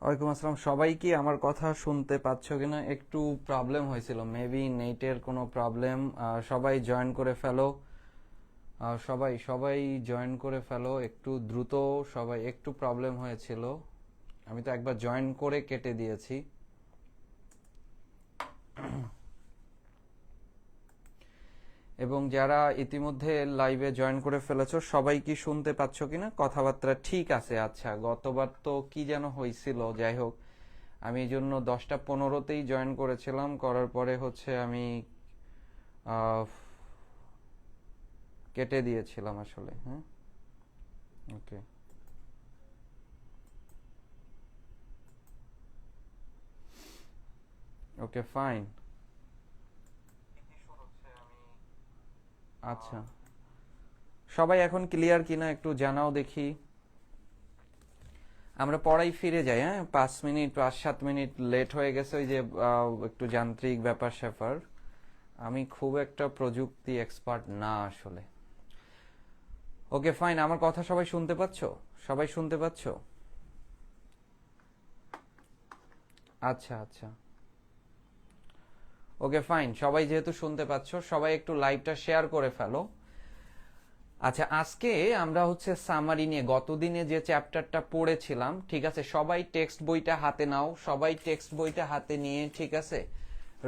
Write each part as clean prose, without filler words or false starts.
ওয়ালাইকুম আসসালাম। সবাই কি আমার কথা শুনতে পাচ্ছ কিনা? একটু প্রবলেম হয়েছিল, মেবি নেটের কোনো প্রবলেম। সবাই জয়েন করে ফেলো। সবাই সবাই জয়েন করে ফেলো একটু দ্রুত। সবাই, একটু প্রবলেম হয়েছিল, আমি তো একবার জয়েন করে কেটে দিয়েছি। এবং যারা ইতিমধ্যে লাইভে জয়েন করে ফেলেছো, সবাই কি শুনতে পাচ্ছ কিনা? কথাবার্তা ঠিক আছে? আচ্ছা, গতবার তো কি যেন হয়েছিল, যাই হোক। আমি এই জন্য 10টা 15তেই জয়েন করেছিলাম, করার পরে হচ্ছে আমি আহ, কেটে দিয়েছিলাম আসলে। হ্যাঁ, ওকে ওকে ফাইন। আচ্ছা, সবাই এখন ক্লিয়ার কিনা একটু জানাও দেখি। আমরা পড়াই ফিরে যাই। হ্যাঁ, 5 মিনিট 5-7 মিনিট লেট হয়ে গেছে, ওই যে একটু যান্ত্রিক ব্যাপার স্যাপার। আমি খুব একটা প্রযুক্তি এক্সপার্ট না আসলে। ওকে ফাইন, আমার কথা সবাই শুনতে পাচ্ছো? সবাই শুনতে পাচ্ছো? আচ্ছা আচ্ছা, ওকে ফাইন। সবাই যেহেতু শুনতে পাচ্ছো, সবাই একটু লাইভটা শেয়ার করে ফেলো। আচ্ছা, আজকে আমরা হচ্ছে সামারি নিয়ে গতদিনে যে চ্যাপ্টারটা পড়েছিলাম, ঠিক আছে? সবাই টেক্সট বইটা হাতে নাও, সবাই টেক্সট বইটা হাতে নিয়ে, ঠিক আছে,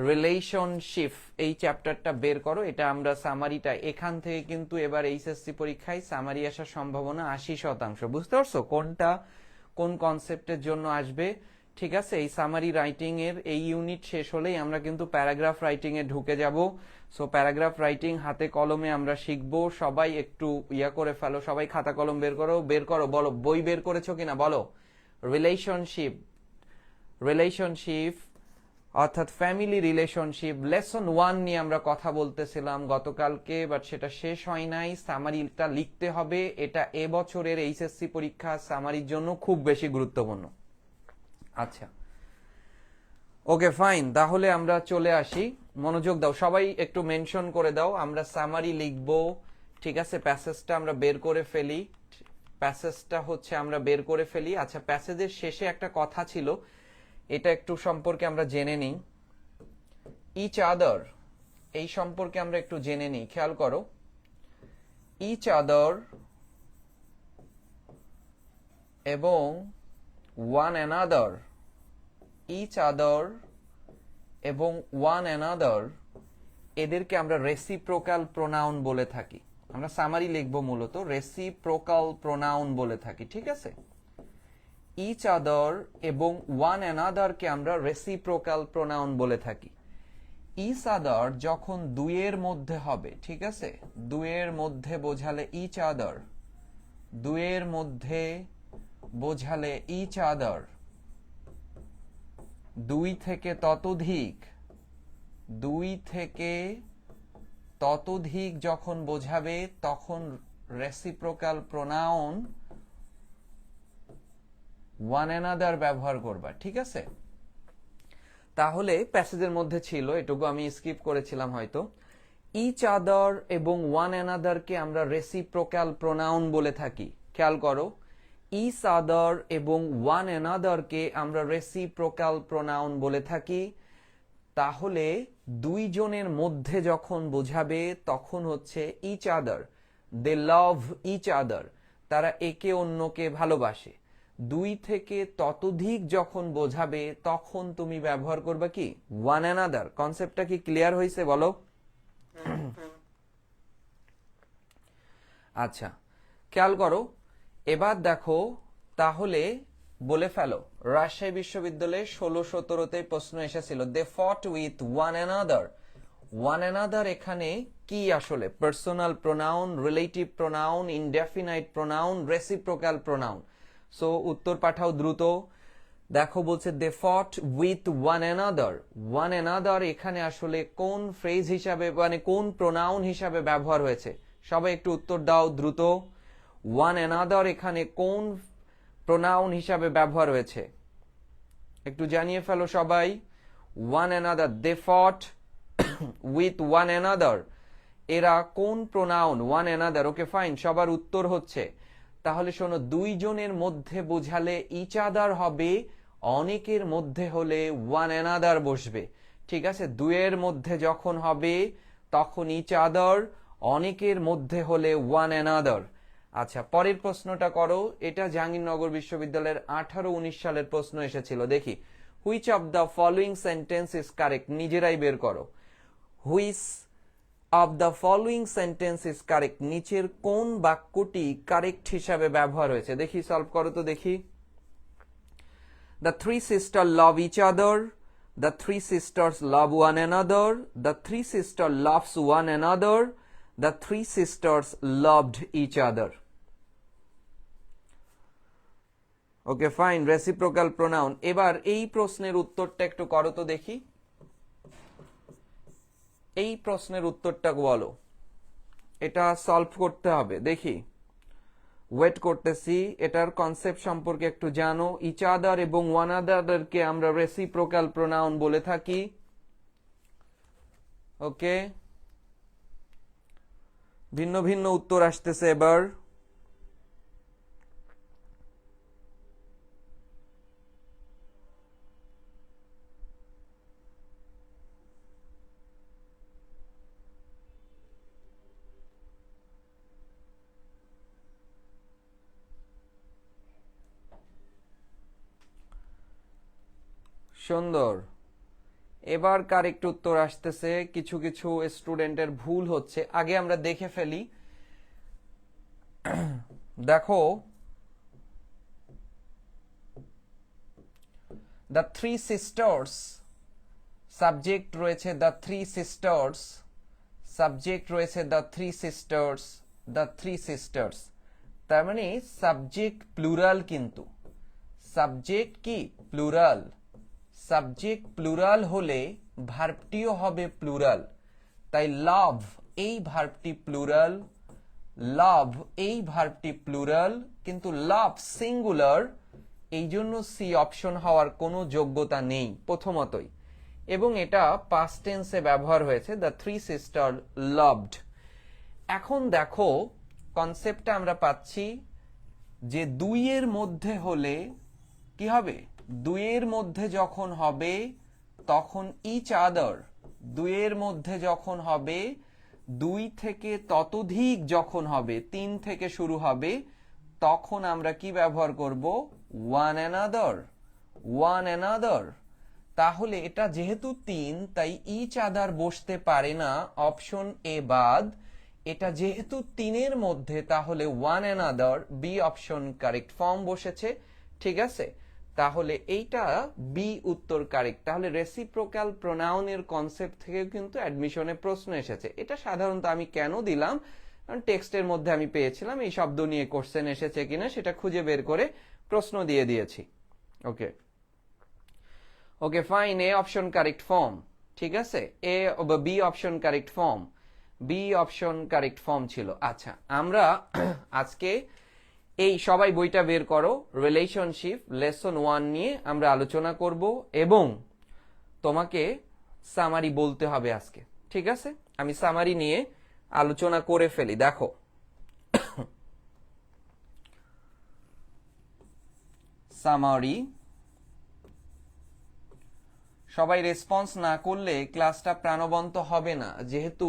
রিলেশনশিপ এই চ্যাপ্টারটা বের করো। এটা আমরা সামারিটা এখান থেকে কিন্তু এবার এইচএসসি পরীক্ষায় সামারি আসার সম্ভাবনা 80%। বুঝতে পারছো কোনটা কোন কনসেপ্টের জন্য আসবে? ঠিক আছে, এই সামারি রাইটিং এর এই ইউনিট শেষ হলেই আমরা কিন্তু প্যারাগ্রাফ রাইটিং এ ঢুকে যাব। সো প্যারাগ্রাফ রাইটিং হাতে কলমে আমরা শিখবো। সবাই একটু ইয়া করে ফেলো, সবাই খাতা কলম বের করো, বের করো, বলো বই বের করেছো কিনা বলো। রিলেশনশিপ, রিলেশনশিপ অর্থাৎ ফ্যামিলি রিলেশনশিপ লেসন 1 নিয়ে আমরা কথা বলতেছিলাম গতকালকে, বাট সেটা শেষ হয় নাই। সামারিটা লিখতে হবে, এটা এবছরের এইচএসসি পরীক্ষা সামারির জন্য খুব বেশি গুরুত্বপূর্ণ। আচ্ছা, ওকে ফাইন, তাহলে আমরা চলে আসি। মনোযোগ দাও, সবাই একটু মেনশন করে দাও আমরা সামারি লিখব। ঠিক আছে, প্যাসেজটা আমরা বের করে ফেলি। প্যাসেজটা হচ্ছে আমরা বের করে ফেলি। আচ্ছা, প্যাসেজের শেষে একটা কথা ছিল, এটা একটু সম্পর্কে আমরা জেনে নিই। ইচ আদার, এই সম্পর্কে আমরা একটু জেনে নিই। খেয়াল করো, ইচ আদার এবং ওয়ান অ্যানাদার, ইচ আদার এবং ওয়ান অ্যানাদার, এদেরকে আমরা রেসিপ্রোকাল প্রোনাউন বলে থাকি। আমরা সামারি লিখবো, মূলত রেসিপ্রোকাল প্রোনাউন বলে থাকি। ঠিক আছে, ইচ আদার এবং ওয়ান অ্যানাদারকে আমরা রেসিপ্রোকাল প্রোনাউন বলে থাকি। ইচ আদার যখন দুইয়ের মধ্যে হবে, ঠিক আছে, দুইয়ের মধ্যে বোঝালে ইচ আদার, দুইয়ের মধ্যে বোঝালে ইচ আদার, দুই থেকে ততোধিক, দুই থেকে ততোধিক যখন বোঝাবে তখন রেসিপ্রোকাল প্রোনাউন ওয়ান অ্যানাদার ব্যবহার করবা। ঠিক আছে, তাহলে প্যাসেজের মধ্যে ছিল, এটুকু আমি স্কিপ করেছিলাম হয়তো। ইচ আদার এবং ওয়ান অ্যানাদারকে আমরা রেসিপ্রোকাল প্রোনাউন বলে থাকি। খেয়াল করো, ইচ আদার এবং ওয়ান অ্যানাদারকে আমরা রেসিপ্রোকাল প্রোনাউন বলে থাকি। তাহলে দুইজনের মধ্যে যখন বোঝাবে তখন হচ্ছে ইচ আদার, দে লাভ ইচ আদার, তারা একে অন্যকে ভালোবাসে। দুই থেকে ততোধিক যখন বোঝাবে তখন তুমি ব্যবহার করবে কি, ওয়ান অ্যানাদার। কনসেপ্টটা কি ক্লিয়ার হয়েছে বলো? আচ্ছা, খেয়াল করো, এবার দেখো, তাহলে বলে ফেলো। রাজশাহী বিশ্ববিদ্যালয়ে 16-17তে প্রশ্ন এসেছিল, দে ফট with one another. One another এখানে কি আসলে? Personal pronoun, relative pronoun, indefinite pronoun, reciprocal pronoun. So উত্তর পাঠাও দ্রুত। দেখো, বলছে দে ফট with one another. One another এখানে আসলে কোন ফ্রেজ হিসাবে, মানে কোন প্রোনাউন হিসাবে ব্যবহার হয়েছে? সবাই একটু উত্তর দাও দ্রুত। ওয়ান অ্যানাদার এখানে কোন প্রোনাউন হিসাবে ব্যবহার হয়েছে? একটু জানিয়ে ফেলো সবাই। ওয়ান অ্যানাদার, দে ফট উইথ ওয়ান অ্যানাদার, এরা কোন pronoun? One another. Okay fine, সবার উত্তর হচ্ছে। তাহলে শোনো, দুইজনের মধ্যে বোঝালে ইচ আদার হবে অনেকের মধ্যে হলে ওয়ান অ্যানাদার বসবে, ঠিক আছে। দুইয়ের মধ্যে যখন হবে তখন ইচ আদার, অনেকের মধ্যে হলে ওয়ান অ্যানাদার। আচ্ছা, পরের প্রশ্নটা করো। এটা জাহাঙ্গীরনগর বিশ্ববিদ্যালয়ের 18-19 সালের প্রশ্ন এসেছিল। দেখি, which of the following sentence is correct, নিজেরাই বের করো। Which of the following sentence is correct, নিচের কোন বাক্যটি কারেক্ট হিসাবে ব্যবহার হয়েছে। দেখি, সলভ করো তো দেখি। The three sisters love each other. The three sisters love one another. The three sisters loves one another. The three sisters loved each other. Okay, fine. Reciprocal pronoun. এবার এই প্রশ্নের উত্তরটা একটু করো তো দেখি। এই প্রশ্নের উত্তরটা বলো। এটা সলভ করতে হবে। দেখি, ওয়েট করতেছি। এটার কনসেপ্ট সম্পর্কে একটু জানো। ইচ আদার এবং ওয়ান আদারকে আমরা রেসিপ্রোকাল প্রোনাউন বলে থাকি। ওকে, ভিন্ন ভিন্ন উত্তর আসতেছে এবার। সুন্দর। এবার কারেক্ট উত্তর আসতেছে। কিছু কিছু স্টুডেন্টের ভুল হচ্ছে, আগে আমরা দেখে ফেলি। দেখো, দ্য থ্রি সিস্টার্স, সাবজেক্ট রয়েছে দ্য থ্রি সিস্টার্স, সাবজেক্ট রয়েছে the three sisters, the three sisters. তার মানে সাবজেক্ট প্লুরাল, কিন্তু সাবজেক্ট কি প্লুরাল। সাবজেক্ট প্লুরাল হলে ভার্বটিও হবে প্লুরাল। তাই লাভ এই ভার্বটি প্লুরাল, লাভ এই ভার্বটি প্লুরাল, কিন্তু লাভ সিঙ্গুলার, এই জন্য সি অপশন হওয়ার কোনো যোগ্যতা নেই প্রথমতই। এবং এটা পাস্ট টেন্সে ব্যবহার হয়েছে, দ্য থ্রি সিস্টার লাভড। এখন দেখো, কনসেপ্টটা আমরা পাচ্ছি যে দুইয়ের মধ্যে হলে কি হবে, দুইয়ের মধ্যে যখন হবে তখন ইচ আদার, দুইয়ের মধ্যে যখন হবে, দুই থেকে ততোধিক যখন হবে, তিন থেকে শুরু হবে, তখন আমরা কি ব্যবহার করব, ওয়ান অ্যানাদার, ওয়ান অ্যানাদার। তাহলে এটা যেহেতু তিন, তাই ইচ আদার বসতে পারে না, অপশন এ বাদ। এটা যেহেতু তিনের মধ্যে, তাহলে one another, B option correct form বসেছে, ঠিক আছে। তাহলে এইটা বি উত্তর কারেক্ট। তাহলে রেসিপ্রোকাল প্রোনাউনের কনসেপ্ট থেকে কিন্তু অ্যাডমিশনে প্রশ্ন এসেছে। এটা সাধারণত আমি কেন দিলাম, কারণ টেক্সটের মধ্যে আমি পেয়েছিলাম এই শব্দ নিয়ে কোশ্চেন এসেছে কিনা সেটা খুঁজে বের করে প্রশ্ন দিয়ে দিয়েছি। Okay okay fine, A option correct form, ঠিক আছে। A B option correct form, B option correct form ছিল। আচ্ছা, আমরা আজকে এই সবাই বইটা বের করো, রিলেশনশিপ লেসন 1 নিয়ে আমরা আলোচনা করব এবং তোমাকে সামারি বলতে হবে আজকে, ঠিক আছে। আমি সামারি নিয়ে আলোচনা করে ফেলি। দেখো, সামারি। সবাই রেসপন্স না করলে ক্লাসটা প্রাণবন্ত হবে না, যেহেতু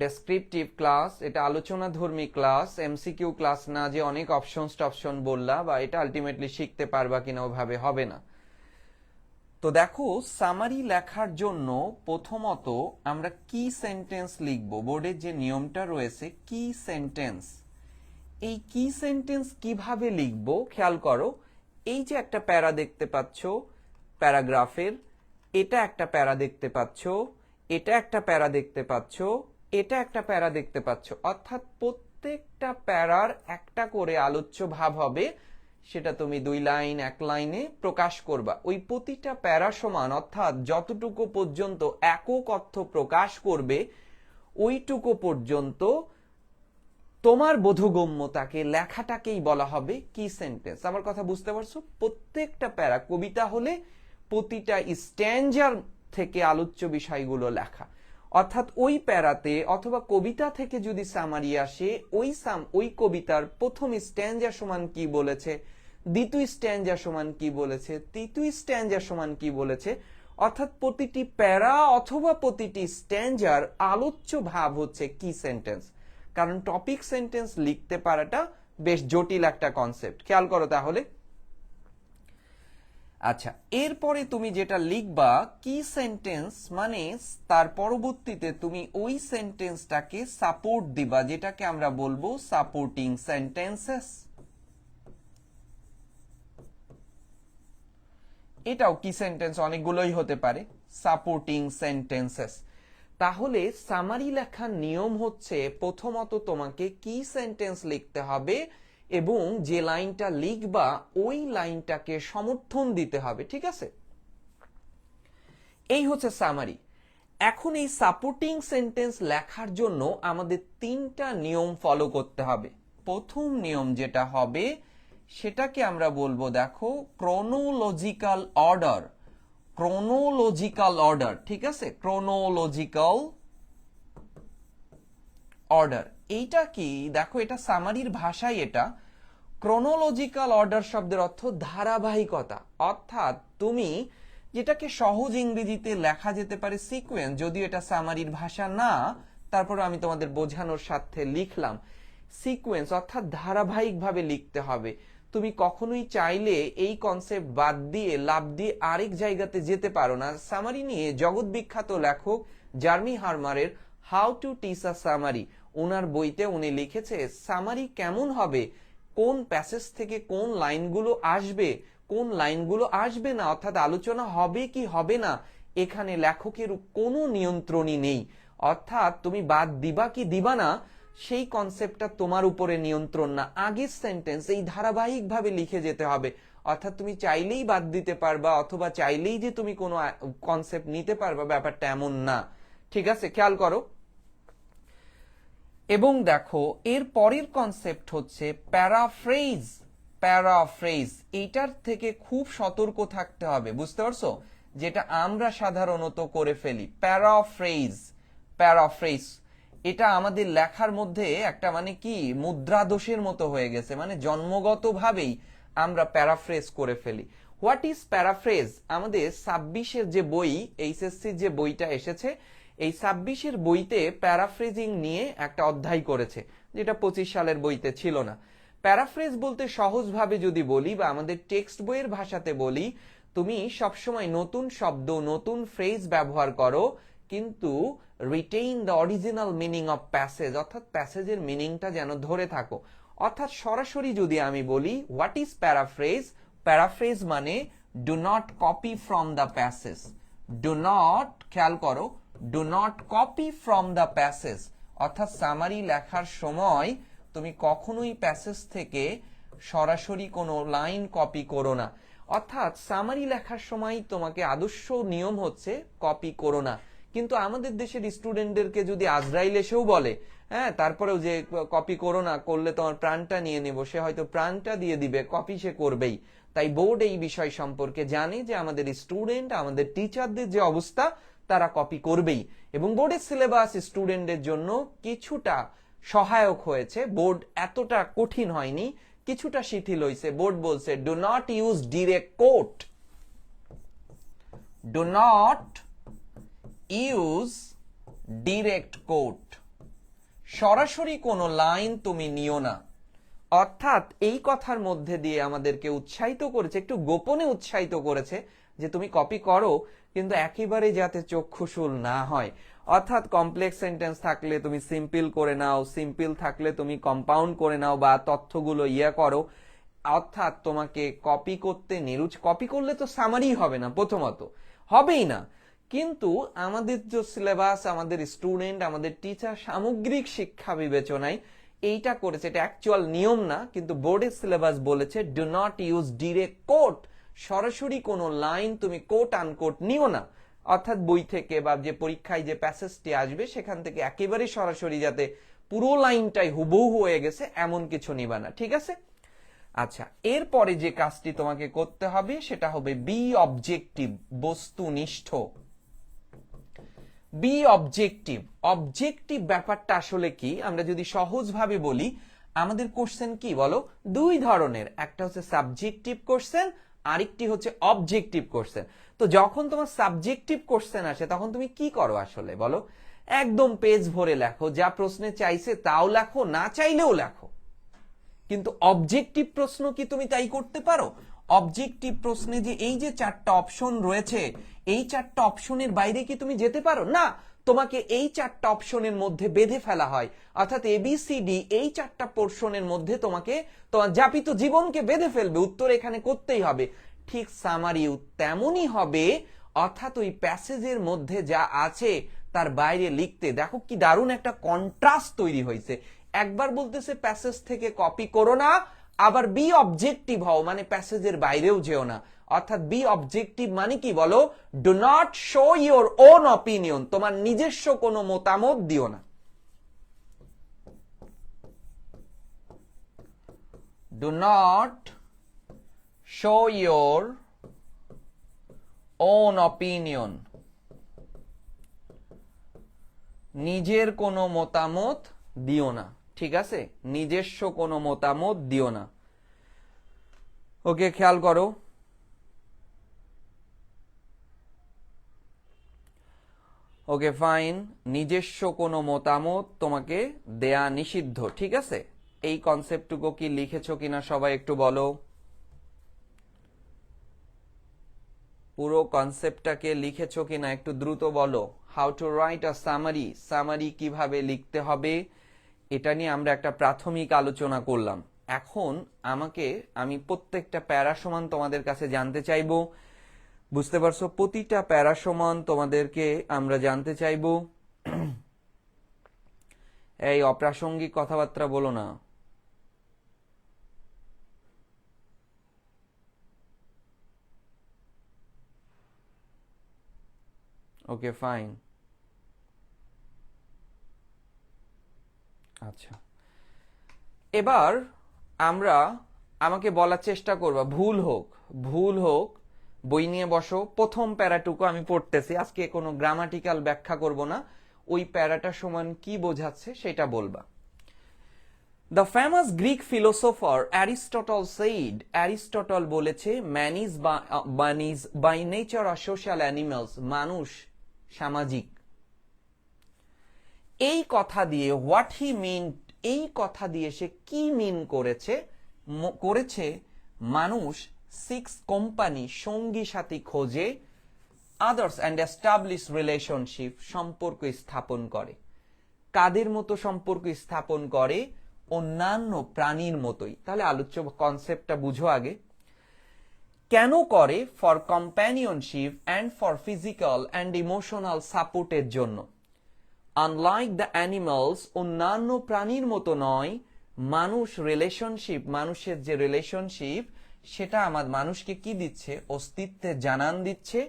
ডেসক্রিপটিভ ক্লাস, এটা আলোচনা ধর্মী ক্লাস, এমসিকিউ ক্লাস না যে অনেক অপশন বললা বা এটা আলটিমেটলি শিখতে পারবা কিনা ওভাবে হবে না। তো দেখো, সামারি লেখার জন্য প্রথমত আমরা কি সেন্টেন্স লিখব, বোর্ডের যে নিয়মটা রয়েছে কি সেন্টেন্স, এই কি সেন্টেন্স কিভাবে লিখব খেয়াল করো। এই যে একটা প্যারা দেখতে পাচ্ছ প্যারাগ্রাফের, এটা একটা প্যারা দেখতে পাচ্ছ, এটা একটা প্যারা দেখতে পাচ্ছ, এটা একটা প্যারা দেখতে পাচ্ছ, অর্থাৎ প্রত্যেকটা প্যারার একটা করে আলোচ্য ভাব হবে, সেটা তুমি 2 লাইন 1 লাইনে প্রকাশ করবা। ওই প্রতিটা প্যারা সমান, অর্থাৎ যতটুকু পর্যন্ত একক অর্থ প্রকাশ করবে ওইটুকু পর্যন্ত তোমার বোধগম্যতাকে, লেখাটাকেই বলা হবে কি সেন্টেন্স। আমার কথা বুঝতে পারছো? প্রত্যেকটা প্যারা, কবিতা হলে প্রতিটা স্ট্যাঞ্জার থেকে আলোচ্য বিষয়গুলো লেখা, অর্থাৎ ওই প্যারাতে অথবা কবিতা থেকে যদি সামারি আসে, ওই কবিতার প্রথম স্ট্যাঞ্জা সমান কি বলেছে, দ্বিতীয় স্ট্যাঞ্জা সমান কি বলেছে, তৃতীয় স্ট্যাঞ্জা সমান কি বলেছে, অর্থাৎ প্রতিটি প্যারা অথবা প্রতিটি স্ট্যাঞ্জার আলোচ্য ভাব হচ্ছে কি সেন্টেন্স। কারণ টপিক সেন্টেন্স লিখতে পারাটা বেশ জটিল একটা কনসেপ্ট, খেয়াল করো তাহলে। আচ্ছা, এরপরে তুমি যেটা লিখবা কি সেন্টেন্স, মানে তার পরবর্তীতে তুমি ওই সেন্টেন্সটাকে সাপোর্ট দিবা, যেটাকে আমরা বলবো সাপোর্টিং সেন্টেন্সেস। এটাও কি সেন্টেন্স অনেকগুলোই হতে পারে, সাপোর্টিং সেন্টেন্সেস। তাহলে সামারি লেখার নিয়ম হচ্ছে প্রথমত তোমাকে কি সেন্টেন্স লিখতে হবে এবং যে লাইনটা লিখবা ওই লাইনটাকে সমর্থন দিতে হবে, ঠিক আছে? এই হচ্ছে সামারি। এখন এই সাপোর্টিং সেন্টেন্স লেখার জন্য আমাদের তিনটা নিয়ম ফলো করতে হবে। প্রথম নিয়ম যেটা হবে সেটাকে আমরা বলবো, দেখো, ক্রোনোলজিক্যাল অর্ডার। ক্রোনোলজিক্যাল অর্ডার, ঠিক আছে? ক্রোনোলজিক্যাল অর্ডার এইটা কি, দেখো, এটা সামারির ভাষায়। এটা ক্রোনোলজিক্যাল অর্ডার শব্দের অর্থ ধারাবাহিকতা, অর্থাৎ তুমি যেটাকে সহজ ইংরেজিতে লেখা যেতে পারে সিকোয়েন্স, যদিও এটা সামারির ভাষা না, তারপরে আমি তোমাদের বোঝানোর সাথে লিখলাম সিকোয়েন্স, অর্থাৎ ধারাবাহিকভাবে লিখতে হবে। তুমি কখনোই চাইলে এই কনসেপ্ট বাদ দিয়ে লাভ দিয়ে আরেক জায়গাতে যেতে পারো না। সামারি নিয়ে জগৎ বিখ্যাত লেখক জার্মি হার্মারের how to teach a summary, ওনার বইতে উনি লিখেছে সামারি কেমন হবে, কোন প্যাসেজ থেকে কোন লাইনগুলো আসবে, কোন লাইনগুলো আসবে না, অর্থাৎ আলোচনা হবে কি হবে না, এখানে লেখকের কোনো নিয়ন্ত্রণই নেই। অর্থাৎ তুমি বাদ দিবা কি দিবা না সেই কনসেপ্টটা তোমার উপরে নিয়ন্ত্রণ না। আগের সেন্টেন্স এই ধারাবাহিকভাবে লিখে যেতে হবে, অর্থাৎ তুমি চাইলেই বাদ দিতে পারবা অথবা চাইলেই যে তুমি কোনো কনসেপ্ট নিতে পারবা, ব্যাপারটা এমন না, ঠিক আছে? খেয়াল করো। এবং দেখো, এর পরের কনসেপ্ট হচ্ছে প্যারাফ্রেজ। প্যারাফ্রেজ এইটার থেকে খুব সতর্ক থাকতে হবে, বুঝতে পারছো? যেটা আমরা সাধারণত করে ফেলি, প্যারাফ্রেজ। প্যারাফ্রেজ এটা আমাদের লেখার মধ্যে একটা মানে কি মুদ্রা দোষের মতো হয়ে গেছে, মানে জন্মগতভাবেই আমরা প্যারাফ্রেজ করে ফেলি। What is paraphrase? আমাদের 26-এর যে বই, এইচএসসির যে বইটা এসেছে, এই 26-এর বইতে প্যারাফ্রেজিং নিয়ে একটা অধ্যায় করেছে, যেটা 25 সালের বইতে ছিল না। প্যারাফ্রেজ বলতে সহজভাবে যদি বলি বা আমাদের টেক্সট বইয়ের ভাষাতে বলি, তুমি সবসময় নতুন শব্দ নতুন ফ্রেজ ব্যবহার করো, কিন্তু retain the original meaning of passage, অর্থাৎ প্যাসেজের মিনিংটা যেন ধরে থাকো। অর্থাৎ সরাসরি যদি আমি বলি হোয়াট ইজ প্যারাফ্রেজ, প্যারাফ্রেজ মানে do not copy from the passage. Do not, খেয়াল করো, do not copy from the passage, অর্থাৎ সামারি লেখার সময় তুমি কখনোই প্যাসেজ থেকে সরাসরি কোনো লাইন কপি করো না। অর্থাৎ সামারি লেখার সময় তোমাকে আদর্শ নিয়ম হচ্ছে কপি করো না। কিন্তু আমাদের দেশের স্টুডেন্টদেরকে যদি আজরাইল এসেও বলে, হ্যাঁ, তারপরেও যে কপি করো না, করলে তোমার প্রাণটা নিয়ে নেব, সে হয়তো প্রাণটা দিয়ে দিবে, কপি সে করবেই। তাই বোর্ড এই বিষয় সম্পর্কে জানে যে আমাদের স্টুডেন্ট, আমাদের টিচারদের যে অবস্থা, তারা কপি করবেই। এবং বোর্ডের সিলেবাস স্টুডেন্টদের জন্য কিছুটা সহায়ক হয়েছে, বোর্ড এতটা কঠিন হয়নি, কিছুটা শিথিল হয়েছে। বোর্ড বলছে do not use direct quote, do not use direct quote, সরাসরি কোনো লাইন তুমি নিও না। অর্থাৎ এই কথার মধ্যে দিয়ে আমাদেরকে উৎসাহিত করেছে, একটু গোপনে উৎসাহিত করেছে যে তুমি কপি করো, কিন্তু একেবারে যাতে চক্ষুশূল না হয়। অর্থাৎ কমপ্লেক্স সেন্টেন্স থাকলে তুমি সিম্পল করে নাও, সিম্পল থাকলে তুমি কম্পাউন্ড করে নাও বা তথ্যগুলো করো। অর্থাৎ তোমাকে কপি করতে কপি করলে তো সামারি হবে না, প্রথমত হবেই না। কিন্তু আমাদের যে সিলেবাস, আমাদের স্টুডেন্ট, আমাদের টিচার সামগ্রিক শিক্ষা বিবেচনায় এইটা করেছে, এটা অ্যাকচুয়াল নিয়ম না, কিন্তু বোর্ডের সিলেবাস বলেছে do not use direct quote, সরাসরি কোনো লাইন তুমি কোট আনকোট নিও না। অর্থাৎ বই থেকে বা যে পরীক্ষায় যে প্যাসেজটি আসবে সেখান থেকে একেবারে সরাসরি যাতে পুরো লাইনটাই হুবহু হয়ে গেছে এমন কিছু নিবা না, ঠিক আছে? আচ্ছা, এরপরে যে কাজটি তোমাকে করতে হবে সেটা হবে বি অবজেক্টিভ, বস্তুনিষ্ঠ। Be objective. অবজেক্টিভ ব্যাপারটা আসলে কি, আমরা যদি সহজভাবে বলি, আমাদের কোশ্চেন কি বলো, দুই ধরনের, একটা হচ্ছে সাবজেক্টিভ কোশ্চেন, আরেকটি হচ্ছে অবজেক্টিভ কোশ্চেন। তো যখন তোমার সাবজেক্টিভ কোশ্চেন আসে তখন তুমি কি করো আসলে বলো, একদম পেজ ভরে লেখো, যা প্রশ্নে চাইছে তাও লেখো, না চাইলেও লেখো। কিন্তু অবজেক্টিভ প্রশ্ন কি তুমি তাই করতে পারো? অবজেক্টিভ প্রশ্নে যে এই যে চারটা অপশন রয়েছে, এই চারটা অপশনের বাইরে কি তুমি যেতে পারো? না, তোমাকে এই চারটা অপশনের মধ্যে বেঁধে ফেলা হয়, অর্থাৎ এবিসিডি এই চারটা পোর্শনের মধ্যে তোমাকে তোমার যাপিত জীবনকে বেঁধে ফেলবে, উত্তর এখানে করতেই হবে। ঠিক সামারিও তেমনই হবে, অর্থাৎ ওই প্যাসেজের মধ্যে যা আছে তার বাইরে লিখতে, দেখো কি দারুণ একটা কন্ট্রাস্ট তৈরি হয়েছে। একবার বলতেছে প্যাসেজ থেকে কপি করো না, আবার বি অবজেক্টিভ হও, মানে প্যাসেজের বাইরেও যেও না। অর্থাৎ বি অবজেক্টিভ মানে কি বলো, do not show your own opinion, তোমার নিজস্ব কোনো মতামত দিও না। Do not show your own opinion, নিজের কোনো মতামত দিও না, ঠিক আছে, নিজস্ব কোনো মতামত দিও না। ওকে, খেয়াল করো। ওকে ফাইন, নিজস্ব কোনো মতামত তোমাকে দেয়া নিষিদ্ধ, ঠিক আছে। এই কনসেপ্টটুকু কি লিখেছো কিনা সবাই একটু বলো, পুরো কনসেপ্টটাকে লিখেছো কিনা একটু দ্রুত বলো। How to write a summary, summary কিভাবে লিখতে হবে এটা নিয়ে আমরা একটা প্রাথমিক আলোচনা করলাম। এখন আমি প্রত্যেকটা প্যারা সমান তোমাদের কাছে জানতে চাইবো, বুঝতে পারছো, প্রতিটা প্যারা সমান তোমাদেরকে আমরা জানতে চাইবো। এই অপ্রাসঙ্গিক কথাবার্তা বলো না। ওকে ফাইন, আচ্ছা। এবার আমাকে বলার চেষ্টা করবা, ভুল হোক বই নিয়ে বসো। প্রথম প্যারাটুকু আমি পড়তেছি, আজকে কোনো গ্রামাটিক্যাল ব্যাখ্যা করব না, ওই প্যারাটা সমান কি বোঝাচ্ছে সেটা বলবা। The famous Greek philosopher Aristotle said, Aristotle বলেছে, man is by nature a social animals, মানুষ সামাজিক। এই কথা দিয়ে হোয়াট হি মিন, এই কথা দিয়ে সে কি মিন করেছে মানুষ সিক্স কোম্পানি, সঙ্গী সাথী খোঁজে, আদার্স অ্যান্ড এস্টাবলিশ রিলেশনশিপ, সম্পর্ক স্থাপন করে। কাদের মতো সম্পর্ক স্থাপন করে? অন্যান্য প্রাণীর মতোই। তাহলে আলোচ্য কনসেপ্টটা বুঝো আগে। কেন করে? For companionship and for physical and emotional সাপোর্টের জন্য। আনলাইক দ্য অ্যানিমালস, অন্যান্য প্রাণীর মতো নয়, মানুষ রিলেশনশিপ, মানুষের যে রিলেশনশিপ সেটা মানুষকে কি দিচ্ছে? অস্তিত্বের জানান দিচ্ছে,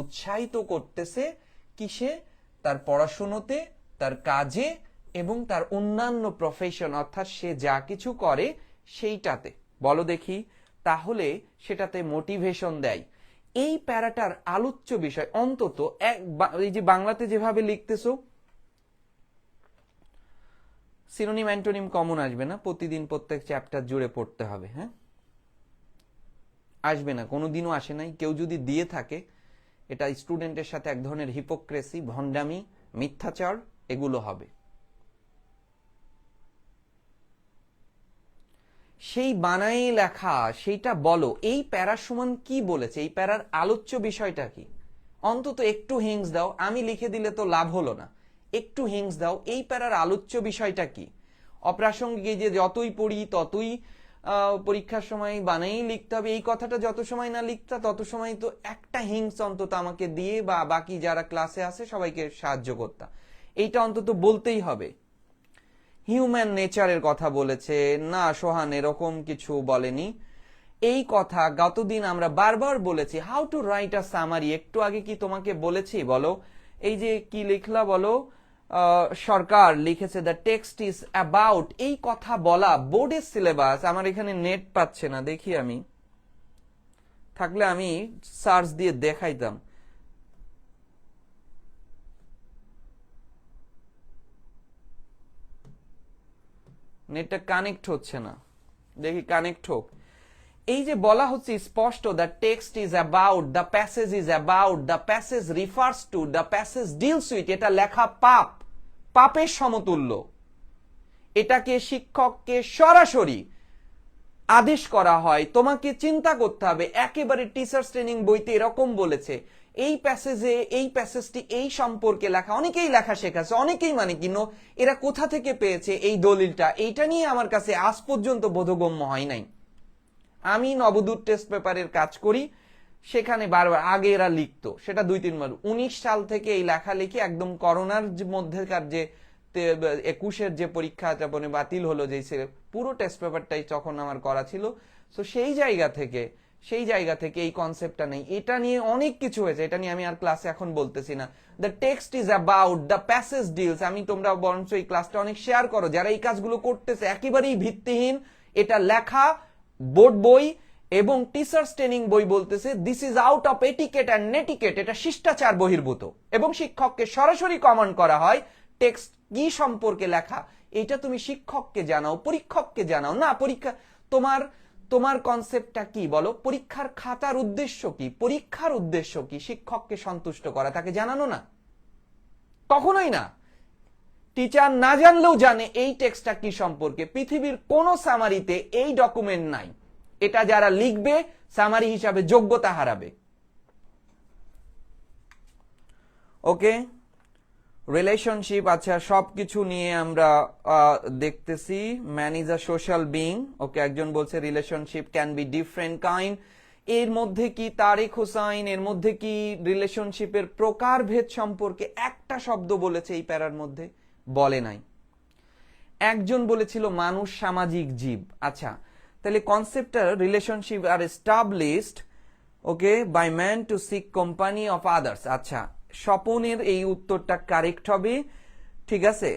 উৎসাহিত করতেছে কিসে? তার পড়াশুনোতে, তার কাজে এবং তার অন্যান্য প্রফেশন, অর্থাৎ সে যা কিছু করে সেইটাতে। বলো দেখি, তাহলে সেটাতে মোটিভেশন দেয়। এই প্যারাটার আলোচ্য বিষয় অন্তত এই যে বাংলাতে যেভাবে লিখতেছো, সিনোনিম অ্যান্টোনিম কমন আসবে না, প্রতিদিন প্রত্যেক চ্যাপ্টার জুড়ে পড়তে হবে, হ্যাঁ, আসবে না, কোনোদিনও আসে নাই। কেউ যদি দিয়ে থাকে এটা স্টুডেন্টের সাথে এক ধরনের হিপোক্রেসি, ভণ্ডামি, মিথ্যাচার, এগুলো হবে। সেই বানাই লেখা সেইটা বলো, এই প্যারার সমান কি বলেছে, এই প্যারার আলোচ্য বিষয়টা কি? অন্তত একটু হিংস দাও, আমি লিখে দিলে তো লাভ হলো না, একটু হিংস দাও, এই প্যারার আলোচ্য বিষয়টা কি? অপ্রাসঙ্গিক যে যতই পড়ি ততই পরীক্ষার সময় বানাই লিখতে হবে, এই কথাটা যত সময় না লিখতা তত সময় তো একটা হিংস অন্তত আমাকে দিয়ে বা বাকি যারা ক্লাসে আছে সবাইকে সাহায্য করতা, এইটা অন্তত বলতেই হবে। হিউম্যান নেচারের কথা বলেছে না, সোহান এরকম কিছু বলেনি। এই কথা গতদিন আমরা বারবার বলেছি, how to write a summary, একটু আগে কি তোমাকে বলেছি বলো? এই যে কি লিখলা বলো, সরকার লিখেছে দ্য টেক্সট ইজ অ্যাবাউট, এই কথা বলা বোর্ডের সিলেবাস। আমার এখানে নেট পাচ্ছে না, দেখি আমি, থাকলে আমি সার্চ দিয়ে দেখাইতাম। নেটটা কানেক্ট হচ্ছে না, দেখি কানেক্ট হোক। এই যে বলা হচ্ছে স্পষ্ট, the text is about, the passage is about, the passage refers to, the passage deals with, এটা লেখা পাপ, পাপের সমতুল্য। এটাকে শিক্ষককে সরাসরি আদেশ করা হয়, তোমাকে চিন্তা করতে হবে। একেবারে টিচার্স ট্রেনিং বইতে এরকম বলেছে, এই প্যাসেজে এই প্যাসেজটি এই সম্পর্কে লেখা। অনেকেই লেখা শেখাচ্ছে, অনেকেই মানে কিনো এরা কোথা থেকে পেয়েছে এই দলিলটা, এইটা নিয়ে আমার কাছে আজ পর্যন্ত বোধগম্য হয় নাই। আমি নবদূত টেস্ট পেপারের কাজ করি, সেখানে বারবার আগে এরা লিখতো, সেটা 2-3 বার। 19 সাল থেকে এই লেখালেখি একদম করোনার মধ্যেকার যে 21-এর যে পরীক্ষাটা মানে বাতিল হলো, যে পুরো টেস্ট পেপারটাই তখন আমার করা ছিল। তো সেই জায়গা থেকে এই কনসেপ্টটা নেই। এটা নিয়ে অনেক কিছু হয়েছে, এটা নিয়ে আমি আর ক্লাসে এখন বলতেছি না। The text is about, the passage deals. আমি তোমরা বরঞ্চ এই ক্লাসটা অনেক শেয়ার করো, যারা এই কাজগুলো করতেছে একেবারেই ভিত্তিহীন। এটা লেখা বোর্ড বই এবং টিচার্স ট্রেনিং বই বলতেছে this is out of etiquette and netiquette, এটা শিষ্টাচার বহির্ভূত। এবং শিক্ষককে সরাসরি কমান্ড করা হয় টেক্সট কি সম্পর্কে লেখা, এটা তুমি শিক্ষককে জানাও, পরীক্ষককে জানাও না। পরীক্ষা তোমার কনসেপ্টটা কি বলো? পরীক্ষার খাতার উদ্দেশ্য কি, পরীক্ষার উদ্দেশ্য কি? শিক্ষককে সন্তুষ্ট করা, তাকে জানানো না, কখনোই না। টিচার না জানলেও জানে এই টেক্সটটা কি সম্পর্কে। পৃথিবীর কোন সামারিতে এই ডকুমেন্ট নাই। এটা যারা লিখবে সামারি হিসাবে যোগ্যতা হারাবে। ওকে, রিলেশনশিপ, আচ্ছা সবকিছু নিয়ে আমরা দেখতেছি। Man is a social being. Okay, একজন বলছে relationship can be different kind. এর মধ্যে কি তারেক হোসাইন এর মধ্যে কি রিলেশনশিপের প্রকারভেদ সম্পর্কে একটা শব্দ বলেছে এই প্যারার মধ্যে? বলে নাই। একজন বলেছিল মানুষ সামাজিক জীব। আচ্ছা, তাহলে কনসেপ্টটা রিলেশনশিপ আর established okay by man to seek company of others. আচ্ছা, স্বপনের এই উত্তরটা কারেক্ট হবে, ঠিক আছে।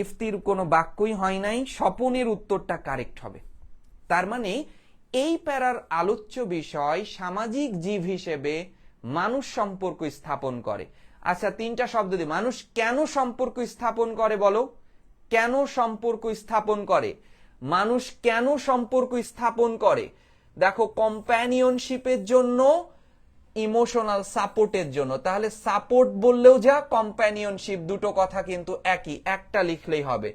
ইফতির কোনো বাক্যই হয় নাই, স্বপনের উত্তরটা কারেক্ট হবে। তার মানে এই প্যারার আলোচ্য বিষয় সামাজিক জীব হিসেবে মানুষ সম্পর্ক স্থাপন করে। আচ্ছা, 3টা শব্দ দিয়ে মানুষ কেন সম্পর্ক স্থাপন করে বলো? কেন সম্পর্ক স্থাপন করে? মানুষ কেন সম্পর্ক স্থাপন করে? দেখো, কম্প্যানিয়নশিপের জন্য, ইমোশনাল সাপোর্টের জন্য। তাহলে সাপোর্ট বললেও যা, কম্প্যানিয়নশিপ, দুটো কথা কিন্তু একই, একটা লিখলেই হবে।